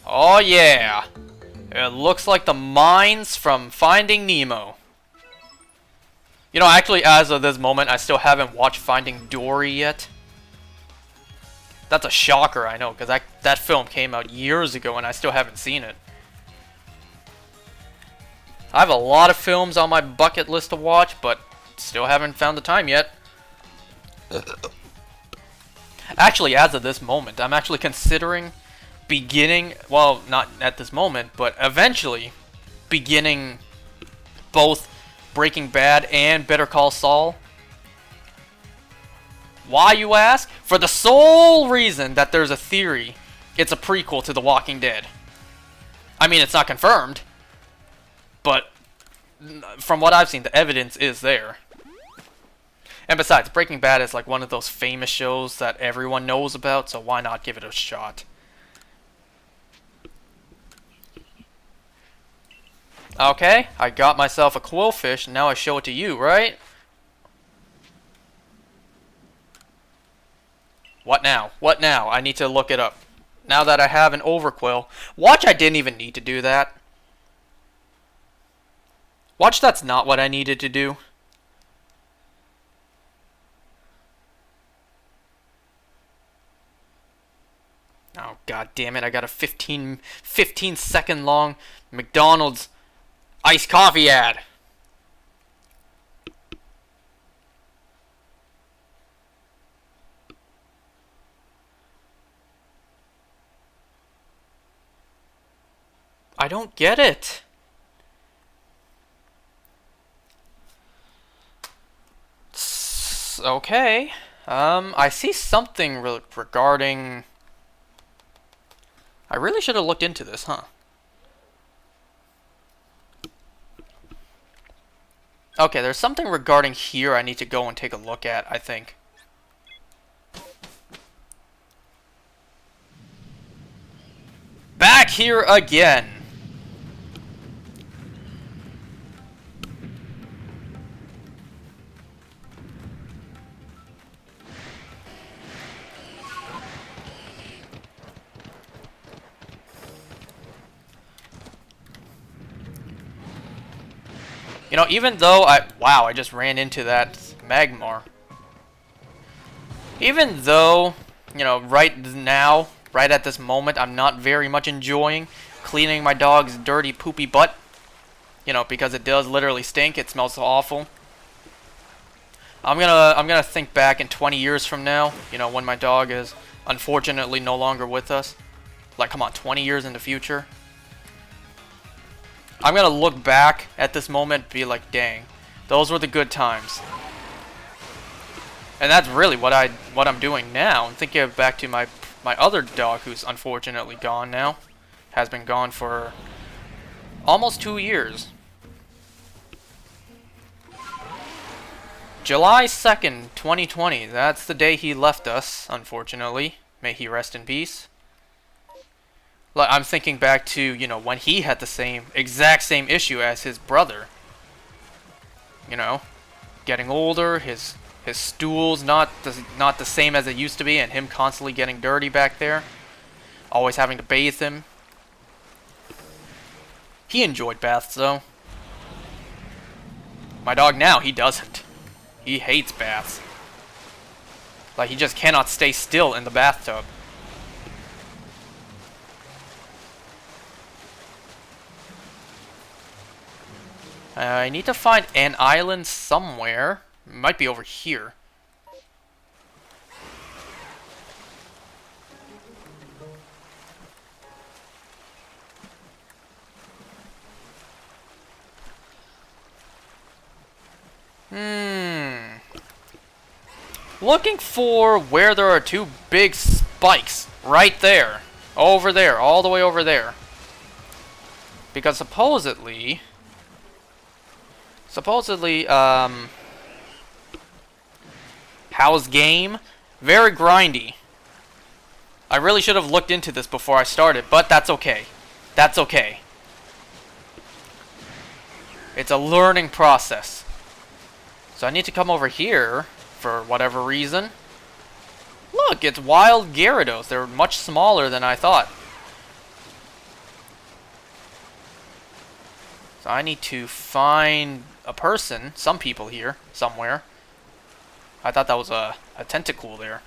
Oh yeah! It looks like the mines from Finding Nemo. You know, actually, as of this moment, I still haven't watched Finding Dory yet. That's a shocker, I know, because that film came out years ago and I still haven't seen it. I have a lot of films on my bucket list to watch, but still haven't found the time yet. Actually, as of this moment, I'm actually considering beginning, well, not at this moment, but eventually beginning both Breaking Bad and Better Call Saul. Why, you ask? For the sole reason that there's a theory it's a prequel to The Walking Dead. I mean, it's not confirmed, but from what I've seen, the evidence is there. And besides, Breaking Bad is like one of those famous shows that everyone knows about, so why not give it a shot? Okay, I got myself a quillfish, and now I show it to you, right? What now? What now? I need to look it up. Now that I have an overquill. Watch, I didn't even need to do that. Watch, that's not what I needed to do. Oh, god damn it, I got a 15 second long McDonald's iced coffee ad. I don't get it. Okay. I see something regarding... I really should have looked into this, huh? Okay, there's something regarding here I need to go and take a look at, I think. Back here again! You know, even though wow, I just ran into that Magmar. Even though, you know, right now, right at this moment, I'm not very much enjoying cleaning my dog's dirty, poopy butt. You know, because it does literally stink. It smells so awful. I'm gonna think back in 20 years from now, you know, when my dog is unfortunately no longer with us. Like, come on, 20 years in the future. I'm gonna look back at this moment and be like, dang, those were the good times. And that's really what I'm doing now. I'm thinking back to my other dog who's unfortunately gone now. Has been gone for almost 2 years. July 2nd, 2020. That's the day he left us, unfortunately. May he rest in peace. I'm thinking back to, you know, when he had the exact same issue as his brother. You know, getting older, his stool's not the same as it used to be, and him constantly getting dirty back there. Always having to bathe him. He enjoyed baths, though. My dog now, he doesn't. He hates baths. Like, he just cannot stay still in the bathtub. I need to find an island somewhere. It might be over here. Looking for where there are two big spikes. Right there. Over there. All the way over there. Because supposedly, how's game? Very grindy. I really should have looked into this before I started, but that's okay. That's okay. It's a learning process. So I need to come over here for whatever reason. Look, it's wild Gyarados. They're much smaller than I thought. So I need to find a person, some people here, somewhere. I thought that was a tentacle there.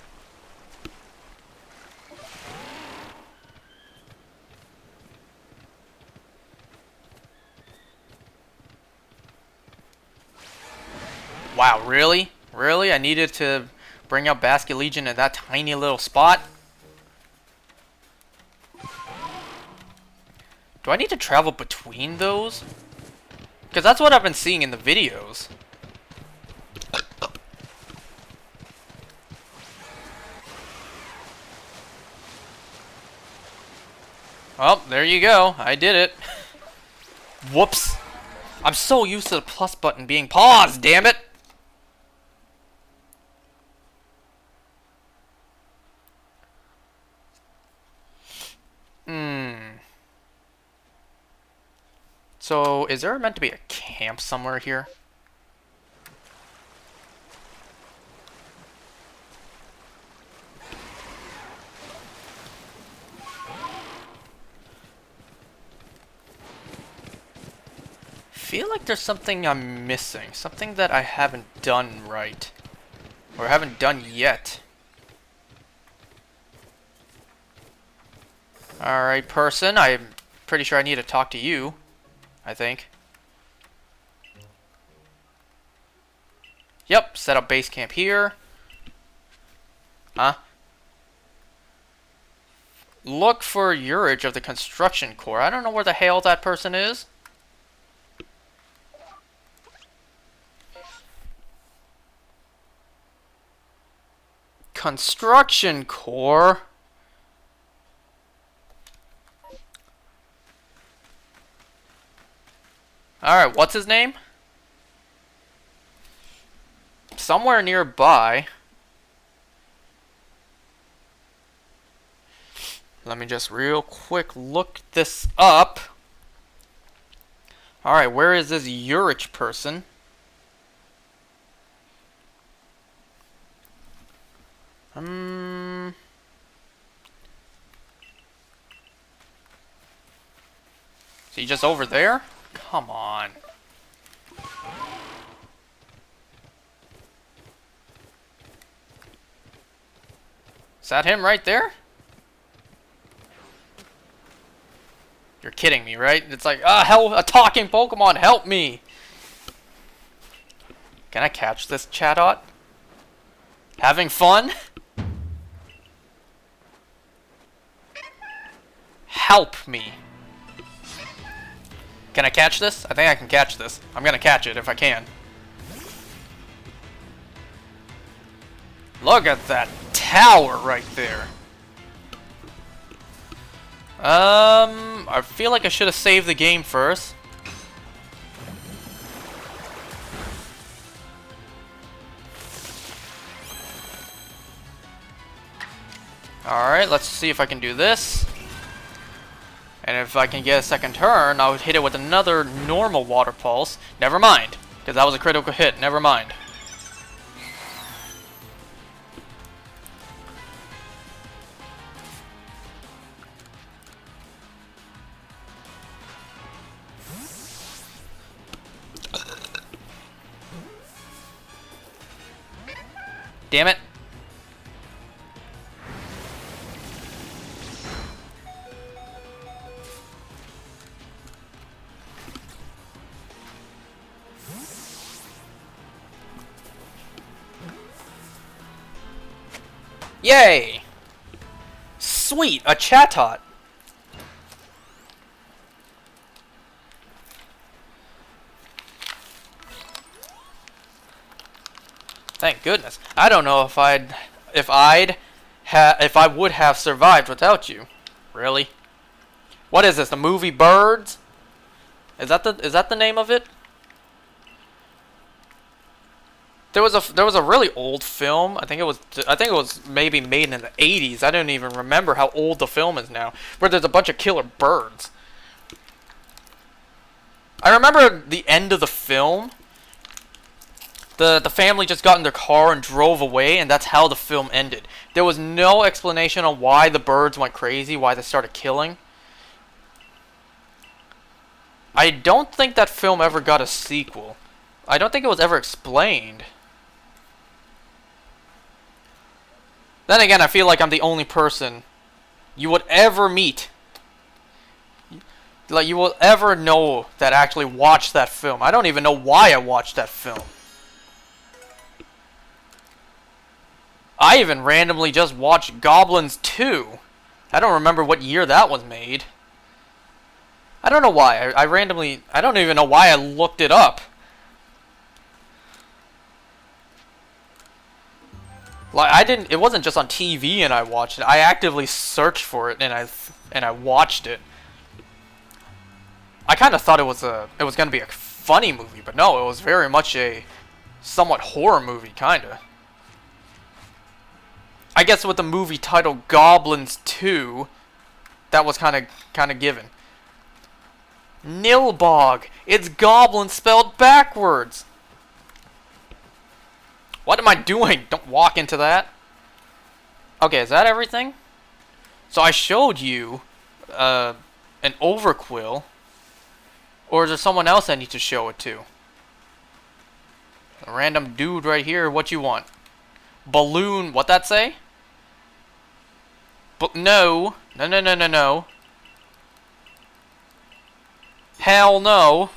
Wow, really? Really? I needed to bring out Basket Legion in that tiny little spot? Do I need to travel between those? Because that's what I've been seeing in the videos. Well, there you go. I did it. Whoops. I'm so used to the plus button being paused, damn it! So, is there meant to be a camp somewhere here? Feel like there's something I'm missing. Something that I haven't done right. Or haven't done yet. Alright, person. I'm pretty sure I need to talk to you. I think. Yep, set up base camp here. Huh? Look for Urge of the Construction Corps. I don't know where the hell that person is. Construction Corps? Alright, what's his name? Somewhere nearby. Let me just real quick look this up. Alright, where is this Urich person? Is he just over there? Come on. Is that him right there? You're kidding me, right? It's like, hell, a talking Pokemon, help me! Can I catch this Chatot? Having fun? Help me. Can I catch this? I think I can catch this. I'm gonna catch it if I can. Look at that tower right there. I feel like I should have saved the game first. Alright, let's see if I can do this. And if I can get a second turn, I would hit it with another normal water pulse. Never mind, because that was a critical hit. Never mind. Damn it. Yay! Sweet, a Chatot. Thank goodness. I don't know if I would have survived without you. Really? What is this? The movie Birds? Is that the name of it? There was a really old film. I think it was maybe made in the 80s. I don't even remember how old the film is now. Where there's a bunch of killer birds. I remember the end of the film. The family just got in their car and drove away, and that's how the film ended. There was no explanation on why the birds went crazy, why they started killing. I don't think that film ever got a sequel. I don't think it was ever explained. Then again, I feel like I'm the only person you would ever meet, like you will ever know, that actually watched that film. I don't even know why I watched that film. I even randomly just watched Goblins 2. I don't remember what year that was made. I don't know why. I don't even know why I looked it up. Like it wasn't just on TV and I watched it. I actively searched for it and I watched it. I kind of thought it was going to be a funny movie, but no, it was very much a somewhat horror movie, kinda. I guess with the movie titled Goblins 2, that was kind of given. Nilbog. It's goblin spelled backwards. What am I doing? Don't walk into that. Okay, is that everything? So I showed you an Overquill. Or is there someone else I need to show it to? A random dude right here. What you want? Balloon. What that say? But no. No. Hell no.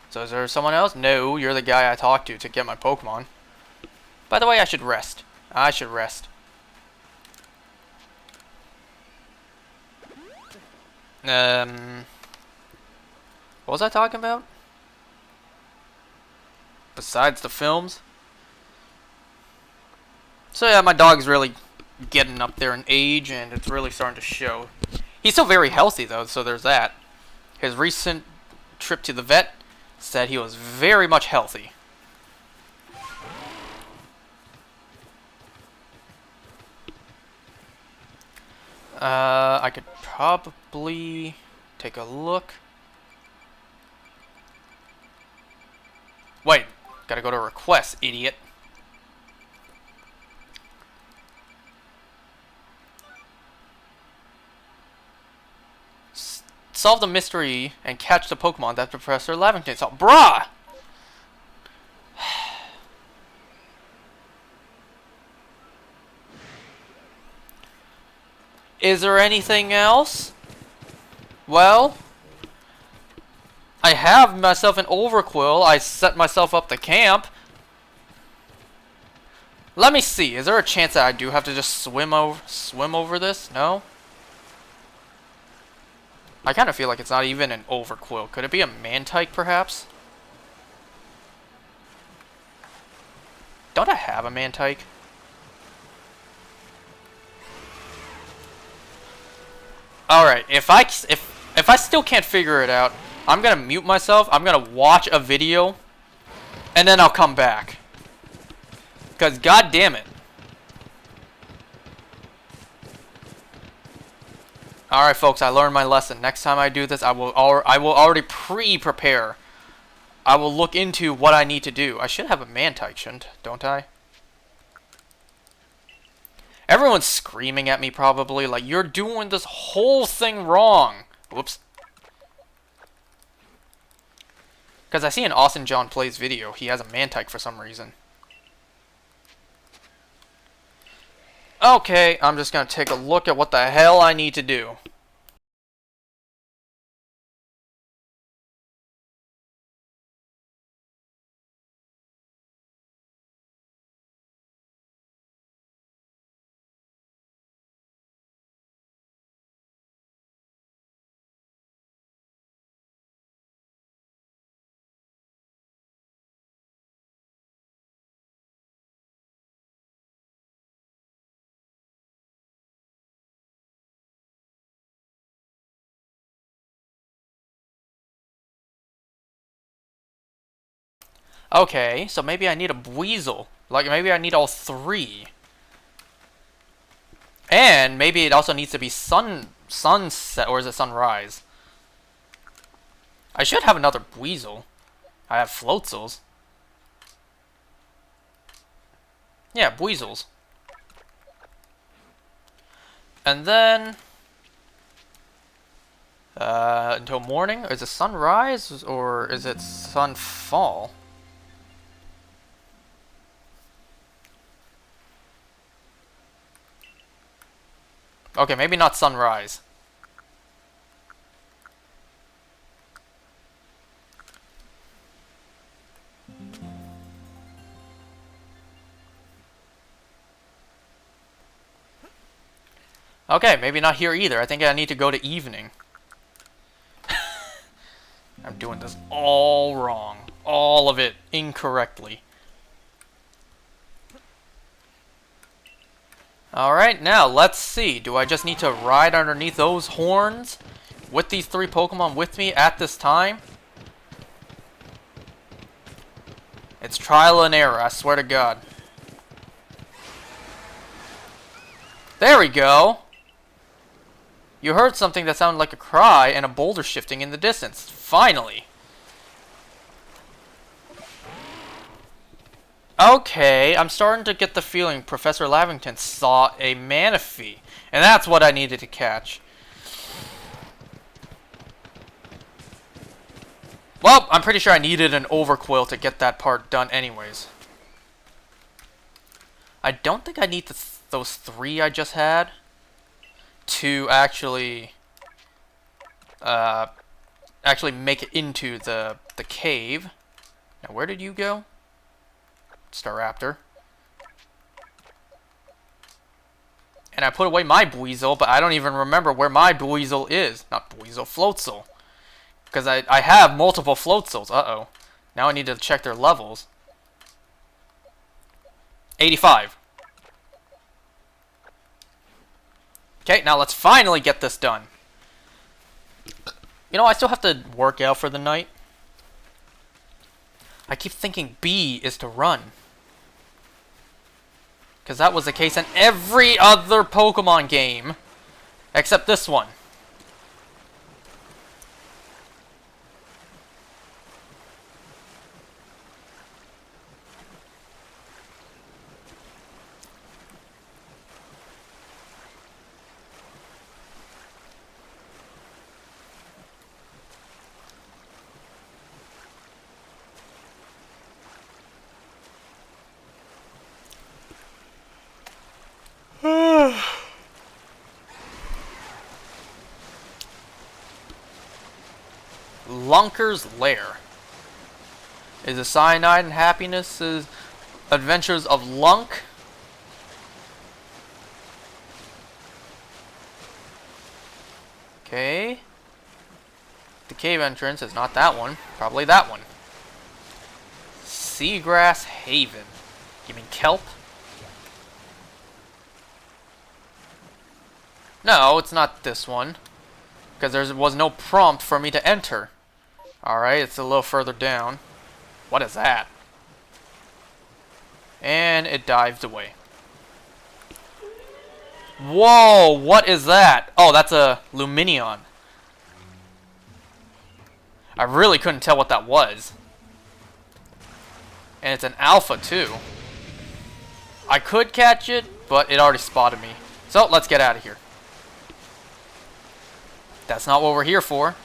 So is there someone else? No, you're the guy I talked to get my Pokemon. By the way, I should rest. I should rest. What was I talking about? Besides the films? So yeah, my dog's really getting up there in age, and it's really starting to show. He's still very healthy, though, so there's that. His recent trip to the vet said he was very much healthy. I could probably take a look. Wait, gotta go to requests, idiot. Solve the mystery and catch the Pokemon that Professor Lavington saw. Bruh! Is there anything else? Well, I have myself an Overquill. I set myself up the camp. Let me see. Is there a chance that I do have to just swim over this? No? I kind of feel like it's not even an Overquill. Could it be a Mantike, perhaps? Don't I have a Mantike? Alright, if I still can't figure it out, I'm gonna mute myself, I'm gonna watch a video, and then I'll come back. Because, god damn it. Alright, folks, I learned my lesson. Next time I do this, I will already pre-prepare. I will look into what I need to do. I should have a Mantike, don't I? Everyone's screaming at me, probably, like, you're doing this whole thing wrong. Whoops. Because I see in Austin John Plays video, he has a Mantike for some reason. Okay, I'm just going to take a look at what the hell I need to do. Okay, so maybe I need a Weasel. Like, maybe I need all three. And maybe it also needs to be sunset, or is it sunrise? I should have another Weasel. I have Floatzels. Yeah, Weasels. And then... until morning? Is it sunrise, or is it sunfall? Okay, maybe not sunrise. Okay, maybe not here either. I think I need to go to evening. I'm doing this all wrong. All of it incorrectly. Alright, now let's see. Do I just need to ride underneath those horns with these three Pokemon with me at this time? It's trial and error, I swear to God. There we go! You heard something that sounded like a cry and a boulder shifting in the distance. Finally! Okay, I'm starting to get the feeling Professor Lavington saw a Manaphy. And that's what I needed to catch. Well, I'm pretty sure I needed an Overquill to get that part done anyways. I don't think I need those three I just had to actually make it into the cave. Now, where did you go? Staraptor. And I put away my Buizel, but I don't even remember where my Buizel is. Not Buizel, Floatzel. Because I have multiple Floatzel's. Uh-oh. Now I need to check their levels. 85. Okay, now let's finally get this done. You know, I still have to work out for the night. I keep thinking B is to run. Because that was the case in every other Pokemon game. Except this one. Lunker's Lair is a cyanide and happiness's adventures of Lunk. Okay. The cave entrance is not that one. Probably that one. Seagrass Haven. You mean kelp? No, it's not this one. Because there was no prompt for me to enter. Alright, it's a little further down. What is that? And it dives away. Whoa, what is that? Oh, that's a Luminion. I really couldn't tell what that was. And it's an alpha, too. I could catch it, but it already spotted me. So, let's get out of here. That's not what we're here for.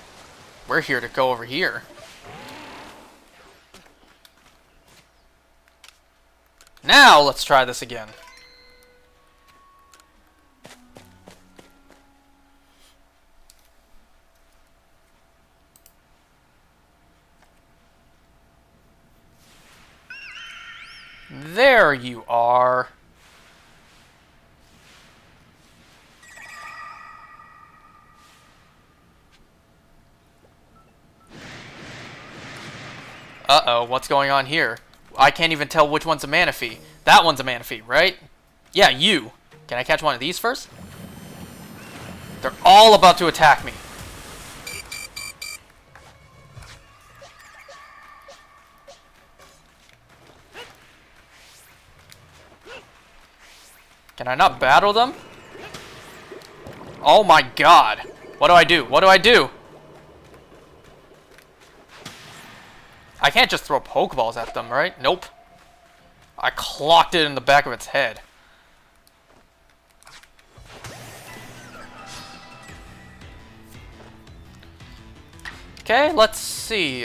We're here to go over here. Now, let's try this again. There you are. Uh-oh, what's going on here? I can't even tell which one's a Manaphy. That one's a Manaphy, right? Yeah, you. Can I catch one of these first? They're all about to attack me. Can I not battle them? Oh my god. What do I do? What do I do? I can't just throw Pokeballs at them, right? Nope. I clocked it in the back of its head. Okay, let's see.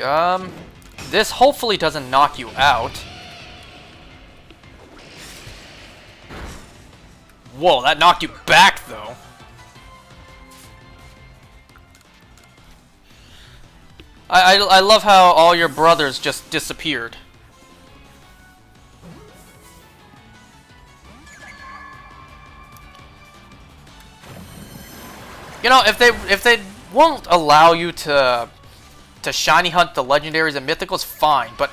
This hopefully doesn't knock you out. Whoa, that knocked you back, though. I love how all your brothers just disappeared. You know, if they won't allow you to shiny hunt the legendaries and mythicals, fine. But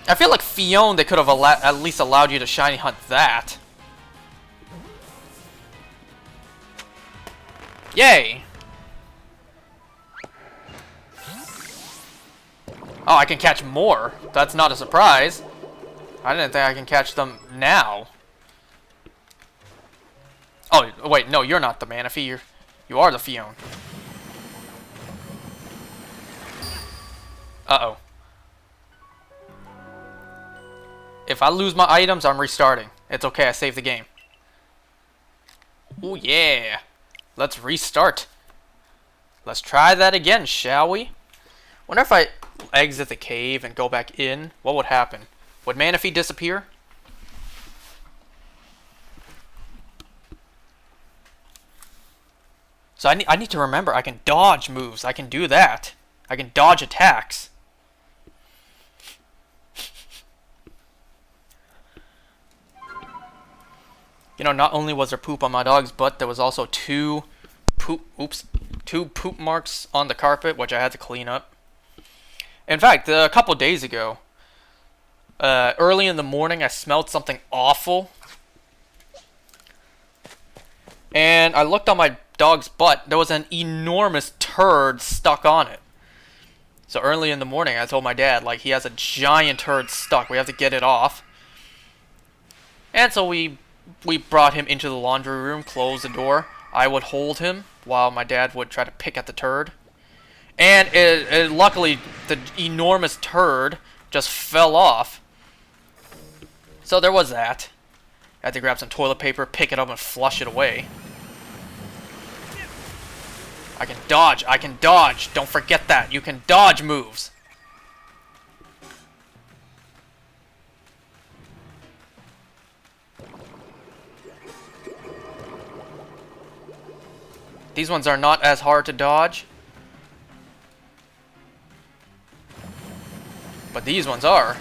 I feel like Fion, they could have at least allowed you to shiny hunt that. Yay! Oh, I can catch more. That's not a surprise. I didn't think I can catch them now. Oh, wait, no, you're not the Manaphy. You are the Fion. Uh-oh. If I lose my items, I'm restarting. It's okay, I saved the game. Oh, yeah. Let's restart. Let's try that again, shall we? Wonder if I exit the cave and go back in, what would happen? Would Manaphy disappear? So I need to remember I can dodge moves. I can do that. I can dodge attacks. You know, not only was there poop on my dog's butt, there was also two poop marks on the carpet, which I had to clean up. In fact, a couple days ago, early in the morning, I smelled something awful. And I looked on my dog's butt. There was an enormous turd stuck on it. So early in the morning, I told my dad, like, he has a giant turd stuck. We have to get it off. And so we brought him into the laundry room, closed the door. I would hold him while my dad would try to pick at the turd. And luckily, the enormous turd just fell off. So there was that. I had to grab some toilet paper, pick it up, and flush it away. I can dodge. I can dodge. Don't forget that. You can dodge moves. These ones are not as hard to dodge. But these ones are.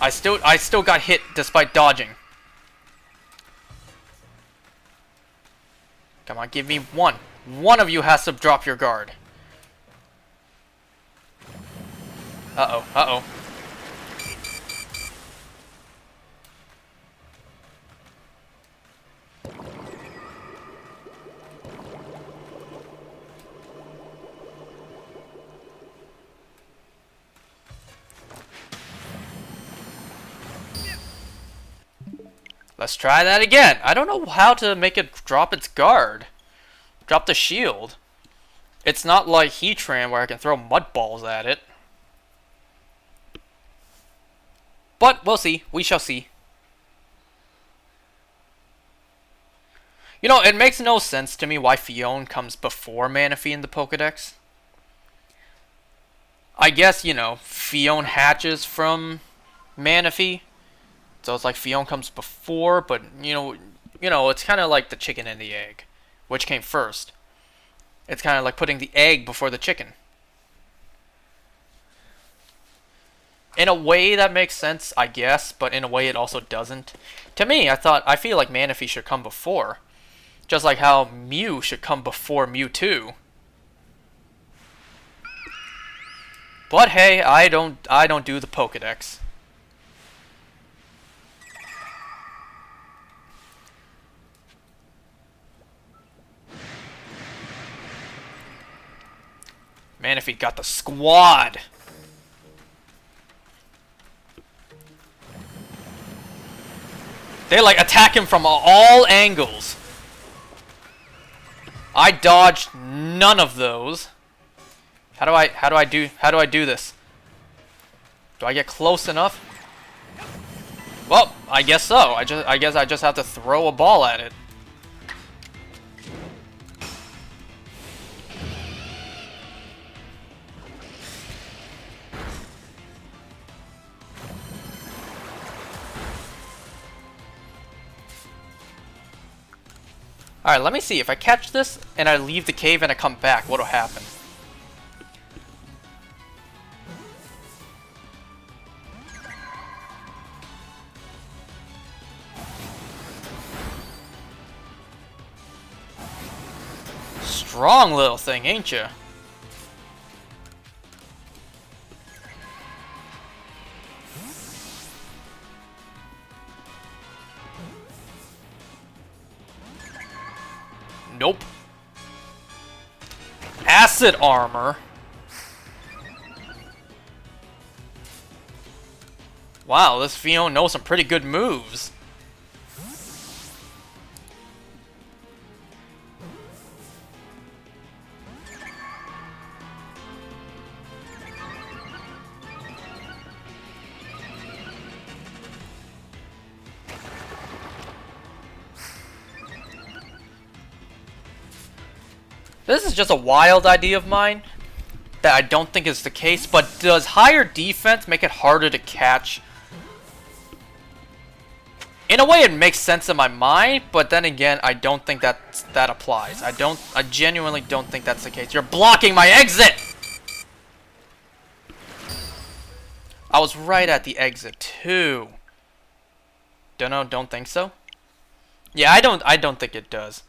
I still got hit despite dodging. Come on, give me one. One of you has to drop your guard. Uh-oh, uh-oh. Let's try that again. I don't know how to make it drop its guard. Drop the shield. It's not like Heatran where I can throw mud balls at it. But we'll see. We shall see. You know, it makes no sense to me why Fion comes before Manaphy in the Pokedex. I guess, you know, Fion hatches from Manaphy. So it's like Fion comes before, but you know, it's kind of like the chicken and the egg. Which came first? It's kind of like putting the egg before the chicken. In a way that makes sense, I guess, but in a way it also doesn't. To me, I feel like Manaphy should come before. Just like how Mew should come before Mewtwo. But hey, I don't do the Pokedex. Manaphy got the squad. They like attack him from all angles. I dodged none of those. How do I do this? Do I get close enough? Well, I guess so. I guess I just have to throw a ball at it. Alright, let me see. If I catch this and I leave the cave and I come back, what'll happen? Strong little thing, ain't ya? Nope. Acid armor. Wow, this Fion knows some pretty good moves. This is just a wild idea of mine that I don't think is the case, but does higher defense make it harder to catch? In a way, it makes sense in my mind, but then again, I don't think that applies. I genuinely don't think that's the case. You're blocking my exit! I was right at the exit too. Don't think so. Yeah, I don't think it does.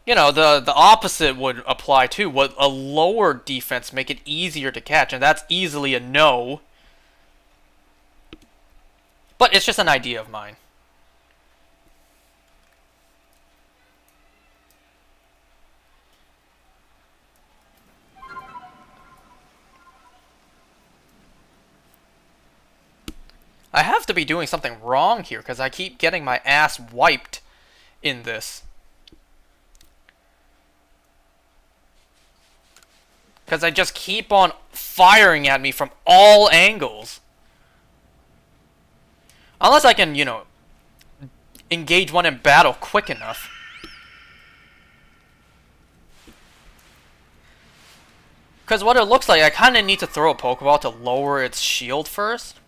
You know, the opposite would apply too. Would a lower defense make it easier to catch? And that's easily a no. But it's just an idea of mine. I have to be doing something wrong here because I keep getting my ass wiped in this. Because I just keep on firing at me from all angles. Unless I can, you know, engage one in battle quick enough. Because what it looks like, I kind of need to throw a Pokeball to lower its shield first.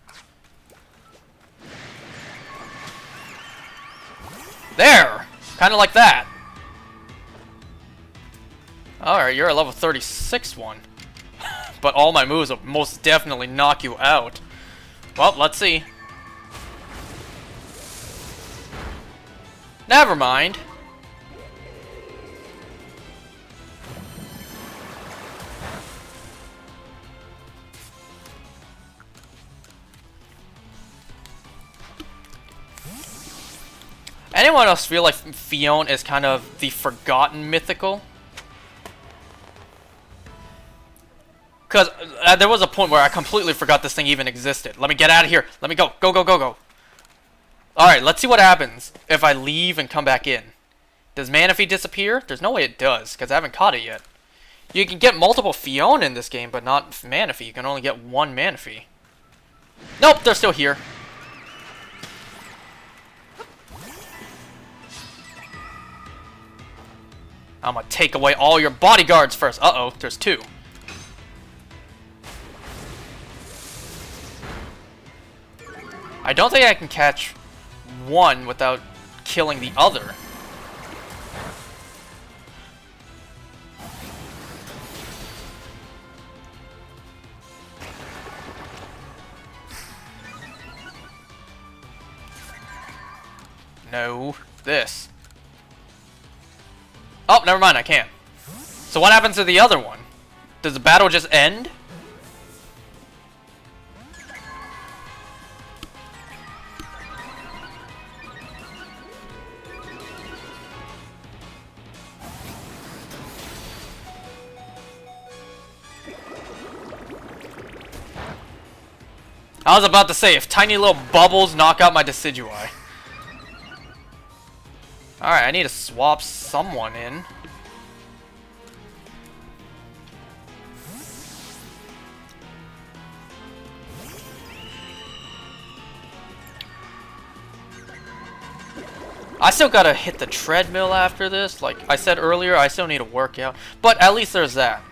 There! Kind of like that. Alright, you're a level 36 one. But all my moves will most definitely knock you out. Well, let's see. Never mind. Anyone else feel like Fion is kind of the forgotten mythical? Because there was a point where I completely forgot this thing even existed. Let me get out of here. Let me go. Go, go, go, go. Alright, let's see what happens if I leave and come back in. Does Manaphy disappear? There's no way it does, because I haven't caught it yet. You can get multiple Fion in this game, but not Manaphy. You can only get one Manaphy. Nope, they're still here. I'm gonna take away all your bodyguards first. Uh-oh, there's two. I don't think I can catch one without killing the other. No, this. Oh, never mind, I can't. So what happens to the other one? Does the battle just end? I was about to say, if tiny little bubbles knock out my Decidueye. Alright, I need to swap someone in. I still gotta hit the treadmill after this. Like I said earlier, I still need to work out. But at least there's that.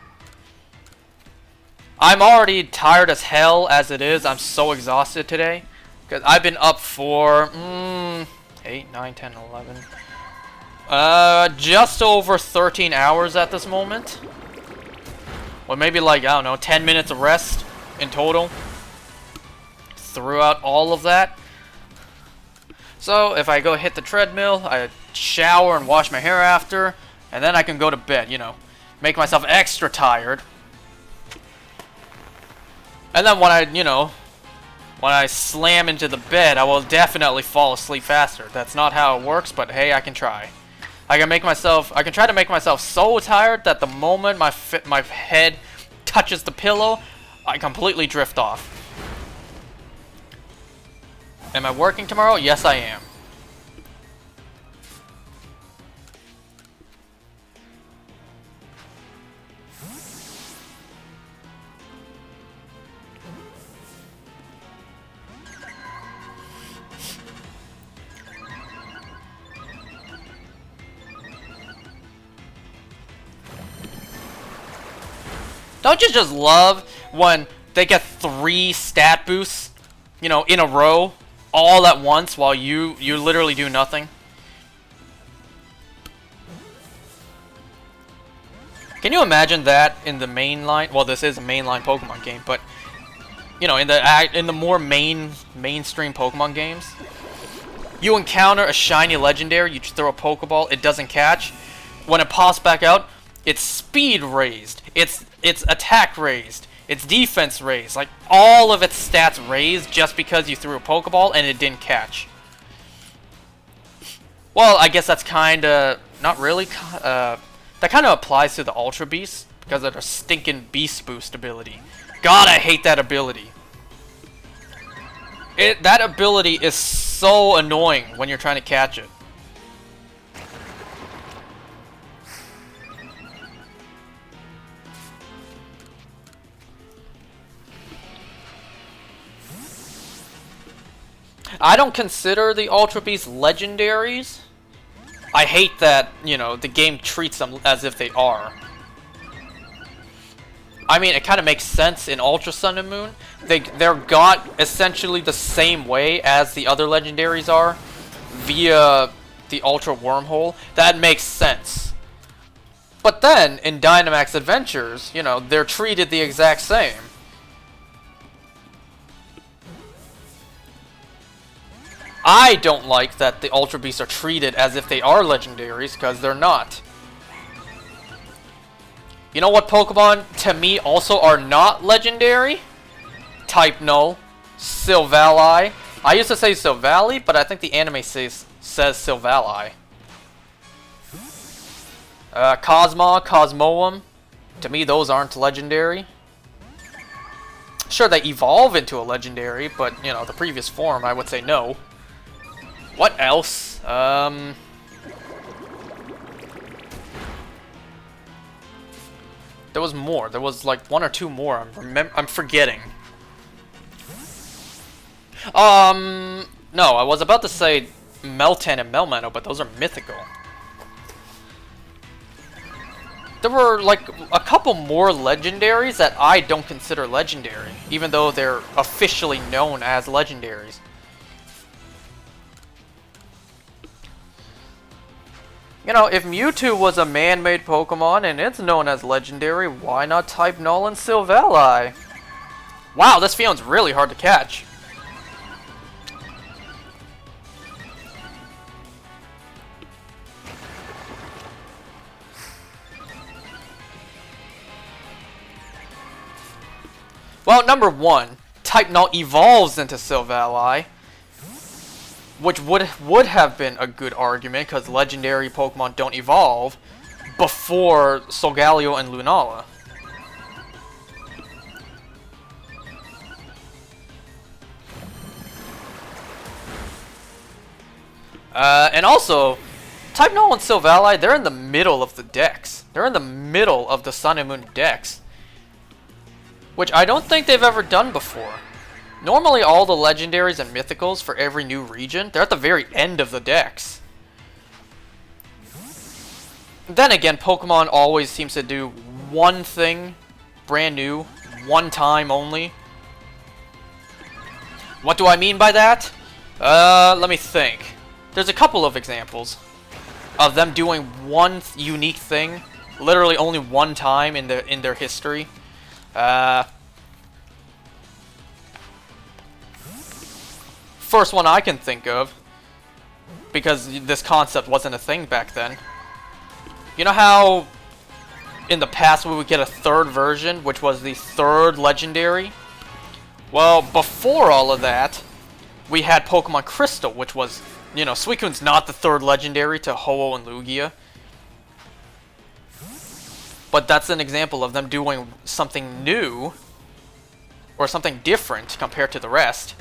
I'm already tired as hell as it is. I'm so exhausted today. Because I've been up for 8, 9, 10, 11. Just over 13 hours at this moment. Or maybe like, I don't know, 10 minutes of rest in total. Throughout all of that. So, if I go hit the treadmill, I shower and wash my hair after, and then I can go to bed, you know. Make myself extra tired. And then when I slam into the bed, I will definitely fall asleep faster. That's not how it works, but hey, I can try. I can try to make myself so tired that the moment my head touches the pillow, I completely drift off. Am I working tomorrow? Yes, I am. Don't you just love when they get 3 stat boosts, you know, in a row, all at once, while you literally do nothing? Can you imagine that in the mainline? Well, this is a mainline Pokemon game, but you know, in the more mainstream Pokemon games, you encounter a shiny legendary, you throw a Pokeball, it doesn't catch, when it pops back out, its speed raised, its attack raised, its defense raised, like all of its stats raised just because you threw a Pokeball and it didn't catch. Well, I guess that's kinda, not really, that kinda applies to the Ultra Beasts because of their stinking Beast Boost ability. God, I hate that ability. That ability is so annoying when you're trying to catch it. I don't consider the Ultra Beasts legendaries. I hate that, you know, the game treats them as if they are. I mean, it kind of makes sense in Ultra Sun and Moon. They're got essentially the same way as the other legendaries are, via the Ultra Wormhole. That makes sense. But then, in Dynamax Adventures, you know, they're treated the exact same. I don't like that the Ultra Beasts are treated as if they are legendaries, because they're not. You know what Pokemon, to me, also are not legendary? Type Null, Silvally. I used to say Silvally, but I think the anime says Silvally. Cosmog, Cosmoem. To me, those aren't legendary. Sure, they evolve into a legendary, but, you know, the previous form, I would say no. What else? There was more. There was like one or two more. I'm forgetting. No, I was about to say Meltan and Melmetal, but those are mythical. There were like a couple more legendaries that I don't consider legendary, even though they're officially known as legendaries. You know, if Mewtwo was a man-made Pokemon and it's known as legendary, why not type Null and Silvally? Wow, this feeling's really hard to catch. Well, number one, type Null evolves into Silvally, which would have been a good argument, because legendary Pokemon don't evolve before Solgaleo and Lunala. And also, type Null and Silvally, they're in the middle of the decks. They're in the middle of the Sun and Moon decks, which I don't think they've ever done before. Normally, all the legendaries and mythicals for every new region, they're at the very end of the decks. Then again, Pokemon always seems to do one thing brand new, one time only. What do I mean by that? Let me think. There's a couple of examples of them doing one unique thing, literally only one time in their history. First one I can think of, because this concept wasn't a thing back then. You know how in the past we would get a third version, which was the third legendary? Well, before all of that, we had Pokemon Crystal, which was, you know, Suicune's not the third legendary to Ho-Oh and Lugia. But that's an example of them doing something new, or something different compared to the rest.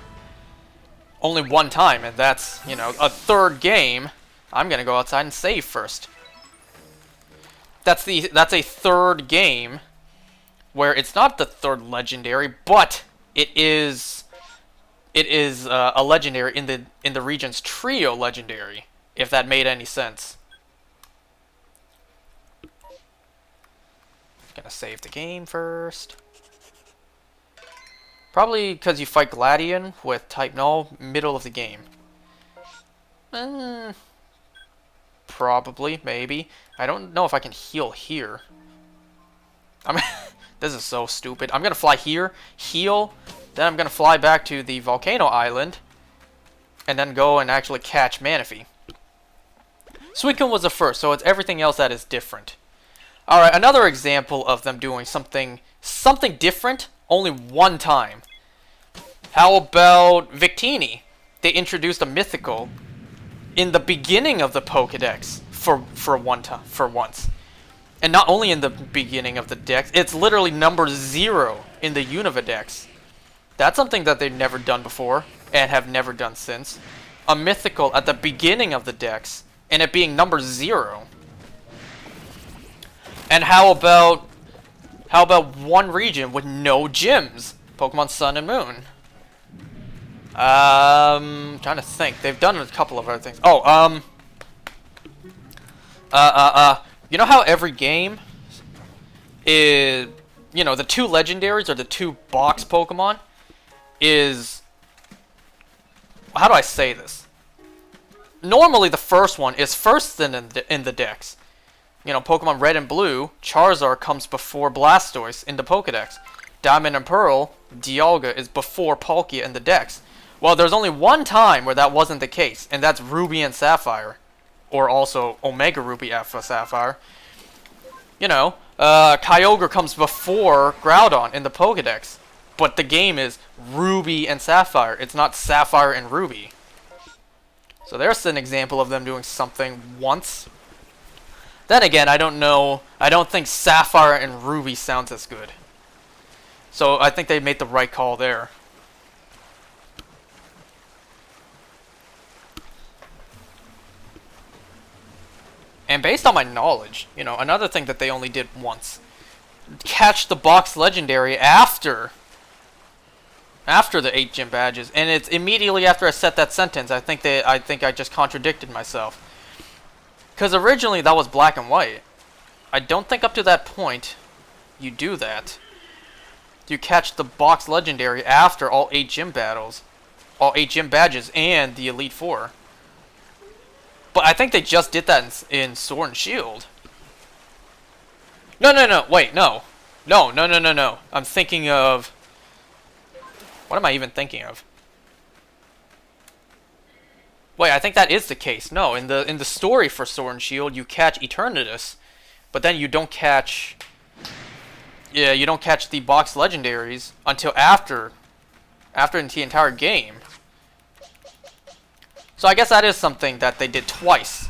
Only one time, and that's, you know, a third game. I'm gonna go outside and save first. That's a third game where it's not the third legendary, but it is a legendary in the region's trio legendary, if that made any sense. Gonna save the game first. Probably because you fight Gladion with type Null middle of the game. Probably, maybe. I don't know if I can heal here. I mean, this is so stupid. I'm gonna fly here, heal, then I'm gonna fly back to the Volcano Island, and then go and actually catch Manaphy. Suicune was the first, so it's everything else that is different. Alright, another example of them doing something different only one time. How about Victini? They introduced a mythical in the beginning of the Pokédex for once. And not only in the beginning of the dex, it's literally number 0 in the Univadex. That's something that they've never done before and have never done since. A mythical at the beginning of the dex and it being number 0. And how about one region with no gyms? Pokemon Sun and Moon. Trying to think. They've done a couple of other things. Oh, you know how every game is, you know, the 2 legendaries or the 2 box Pokemon is, how do I say this? Normally the first one is first in the dex. You know, Pokemon Red and Blue, Charizard comes before Blastoise in the Pokédex. Diamond and Pearl, Dialga is before Palkia in the dex. Well, there's only one time where that wasn't the case, and that's Ruby and Sapphire. Or also Omega Ruby Alpha Sapphire. You know, Kyogre comes before Groudon in the Pokédex. But the game is Ruby and Sapphire. It's not Sapphire and Ruby. So there's an example of them doing something once. Then again, I don't know. I don't think Sapphire and Ruby sounds as good. So I think they made the right call there. And based on my knowledge, you know, another thing that they only did once. Catch the box legendary after the 8 gym badges. And it's immediately after I said that sentence. I think I just contradicted myself. Because originally that was black and white. I don't think up to that point you do that. You catch the box legendary after all 8 gym battles. All 8 gym badges and the Elite Four. But I think they just did that in Sword and Shield. No, wait, no. No. I'm thinking of... What am I even thinking of? Wait, I think that is the case. No, in the story for Sword and Shield, you catch Eternatus, but then you don't catch... Yeah, you don't catch the box legendaries until after the entire game. So I guess that is something that they did twice.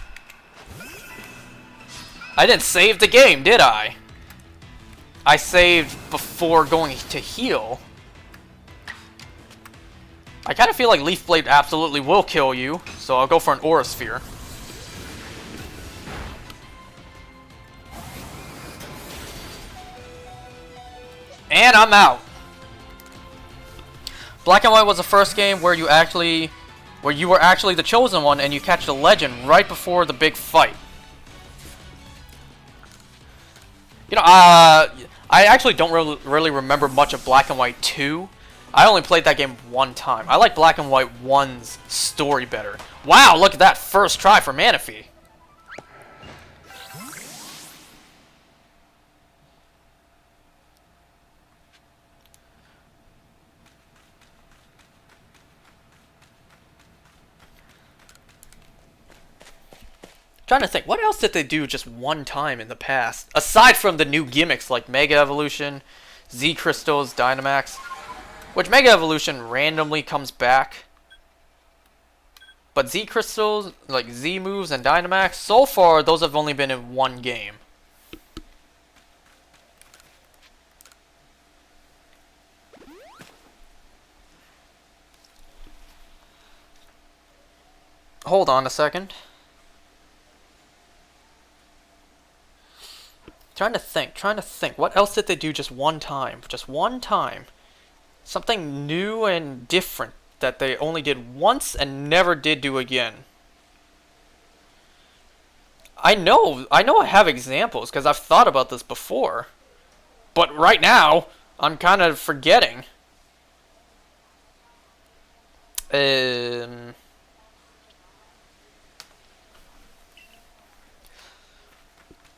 I didn't save the game, did I? I saved before going to heal. I kind of feel like Leaf Blade absolutely will kill you, so I'll go for an Aura Sphere. And I'm out. Black and White was the first game where you were actually the chosen one and you catch the legend right before the big fight. You know, I actually don't really remember much of Black and White 2. I only played that game one time. I like Black and White 1's story better. Wow, look at that first try for Manaphy. Trying to think, what else did they do just one time in the past? Aside from the new gimmicks like Mega Evolution, Z Crystals, Dynamax. Which Mega Evolution randomly comes back. But Z Crystals, like Z moves and Dynamax, so far those have only been in one game. Hold on a second. Trying to think. What else did they do just one time? Just one time. Something new and different that they only did once and never did do again. I know I have examples because I've thought about this before. But right now, I'm kind of forgetting.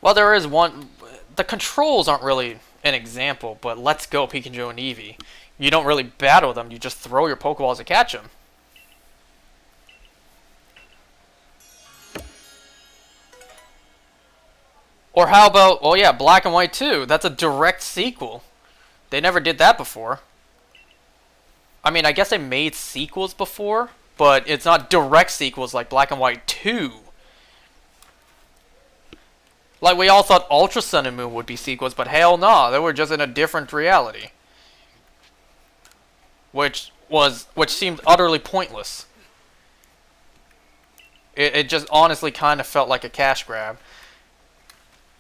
Well, there is one. The controls aren't really an example, but Let's Go Pikachu and Eevee. You don't really battle them, you just throw your Pokeballs to catch them. Or how about, oh yeah, Black and White 2. That's a direct sequel. They never did that before. I mean, I guess they made sequels before, but it's not direct sequels like Black and White 2. Like, we all thought Ultra Sun and Moon would be sequels, but hell no, they were just in a different reality. Which seemed utterly pointless. It just honestly kind of felt like a cash grab.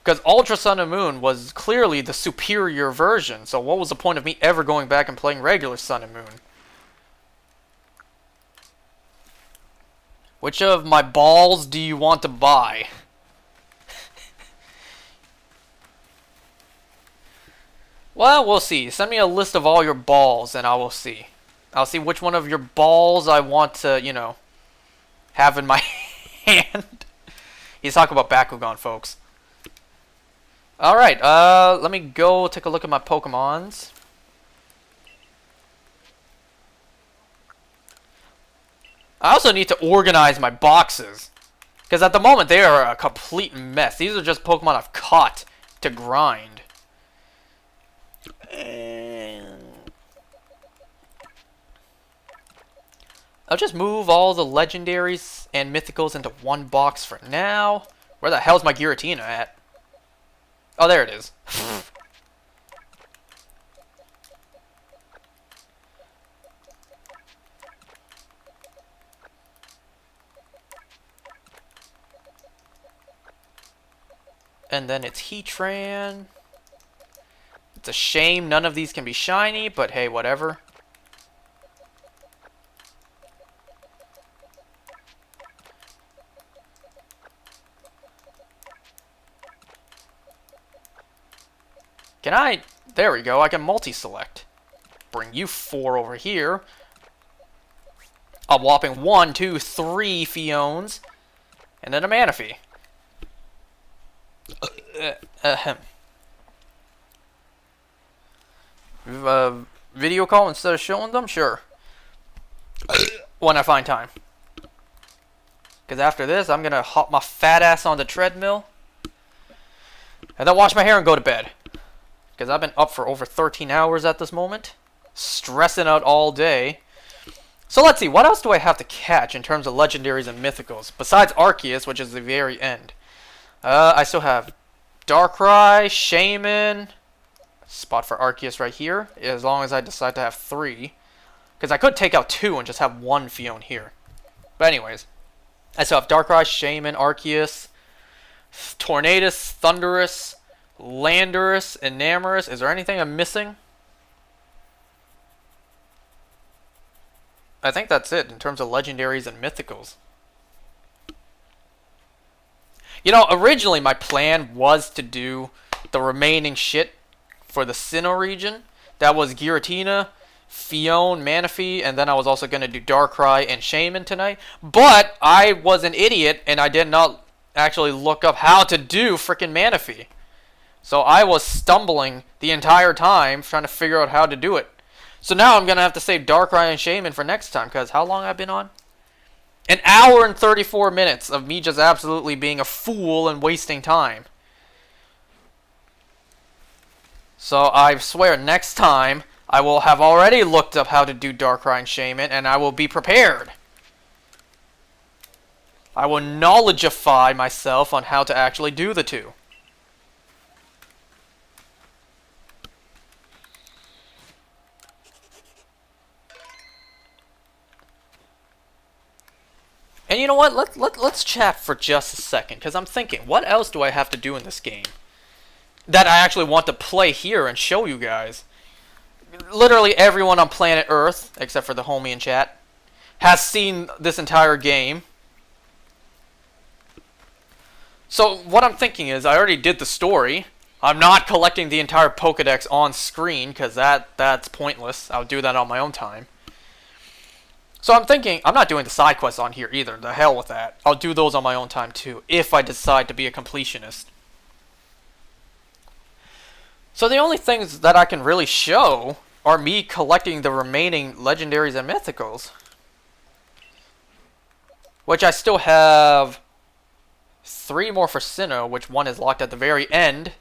Because Ultra Sun and Moon was clearly the superior version, so what was the point of me ever going back and playing regular Sun and Moon? Which of my balls do you want to buy? Well, we'll see. Send me a list of all your balls and I will see. I'll see which one of your balls I want to, you know, have in my hand. He's talking about Bakugan, folks. Alright, let me go take a look at my Pokemons. I also need to organize my boxes. Because at the moment, they are a complete mess. These are just Pokemon I've caught to grind. I'll just move all the legendaries and mythicals into one box for now. Where the hell's my Giratina at? Oh, there it is. And then it's Heatran. It's a shame none of these can be shiny, but hey, whatever. Can I? There we go. I can multi-select. Bring you 4 over here. A whopping 1, 2, 3 Fiones. And then a Manaphy. Video call instead of showing them? Sure. When I find time. Because after this, I'm going to hop my fat ass on the treadmill. And then wash my hair and go to bed. Because I've been up for over 13 hours at this moment. Stressing out all day. So let's see, what else do I have to catch in terms of legendaries and mythicals? Besides Arceus, which is the very end. I still have Darkrai, Shaman. Spot for Arceus right here. As long as I decide to have 3. Because I could take out 2 and just have 1 Fion here. But anyways. I still have Darkrai, Shaman, Arceus, Tornadus, Thundurus, Landorus, Enamorus. Is there anything I'm missing? I think that's it in terms of legendaries and mythicals. You know, originally my plan was to do the remaining shit for the Sinnoh region. That was Giratina, Fion, Manaphy, and then I was also going to do Darkrai and Shaman tonight. But I was an idiot and I did not actually look up how to do frickin' Manaphy. So I was stumbling the entire time trying to figure out how to do it. So now I'm going to have to save Darkrai and Shaman for next time, because how long have I been on? An hour and 34 minutes of me just absolutely being a fool and wasting time. So I swear next time I will have already looked up how to do Darkrai and Shaman, and I will be prepared. I will knowledgeify myself on how to actually do the two. And you know what? Let's chat for just a second, because I'm thinking, what else do I have to do in this game that I actually want to play here and show you guys? Literally everyone on planet Earth, except for the homie in chat, has seen this entire game. So what I'm thinking is, I already did the story. I'm not collecting the entire Pokedex on screen, because that's pointless. I'll do that on my own time. So I'm thinking, I'm not doing the side quests on here either. The hell with that. I'll do those on my own time too, if I decide to be a completionist. So the only things that I can really show are me collecting the remaining legendaries and mythicals. Which I still have 3 more for Sinnoh, which one is locked at the very end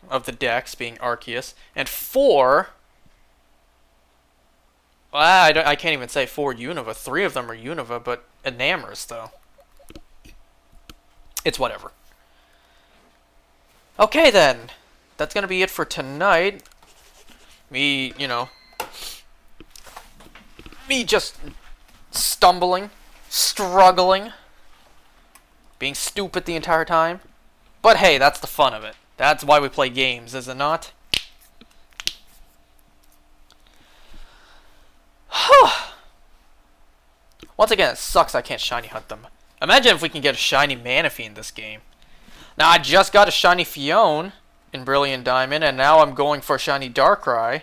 of the decks, being Arceus. And 4... Well, I can't even say 4 Unova. 3 of them are Unova, but Enamorous, though. It's whatever. Okay, then. That's going to be it for tonight. Me, you know... Me just stumbling, struggling, being stupid the entire time. But hey, that's the fun of it. That's why we play games, is it not? Once again, it sucks I can't shiny hunt them. Imagine if we can get a shiny Manaphy in this game. Now, I just got a shiny Fion in Brilliant Diamond, and now I'm going for a shiny Darkrai.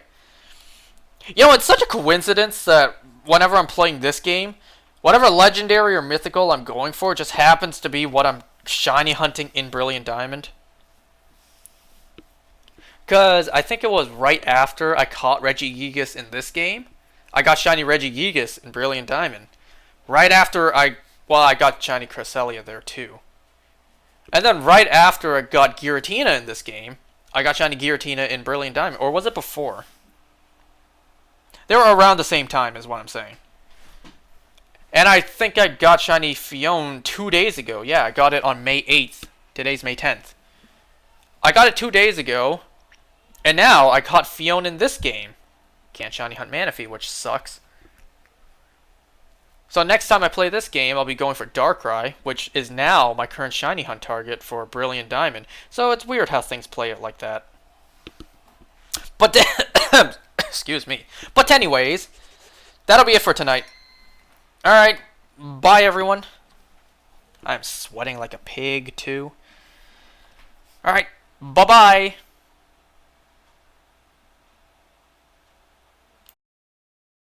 You know, it's such a coincidence that whenever I'm playing this game, whatever legendary or mythical I'm going for just happens to be what I'm shiny hunting in Brilliant Diamond. Because I think it was right after I caught Regigigas in this game, I got shiny Regigigas in Brilliant Diamond. Right after I got shiny Cresselia there too. And then right after I got Giratina in this game, I got shiny Giratina in Brilliant Diamond. Or was it before? They were around the same time is what I'm saying. And I think I got shiny Fion 2 days ago. Yeah, I got it on May 8th. Today's May 10th. I got it 2 days ago. And now I caught Fion in this game. Can't shiny hunt Manaphy, which sucks. So next time I play this game, I'll be going for Darkrai, which is now my current shiny hunt target for Brilliant Diamond. So it's weird how things play it like that. But excuse me. But anyways, that'll be it for tonight. Alright, bye everyone. I'm sweating like a pig too. Alright, bye-bye.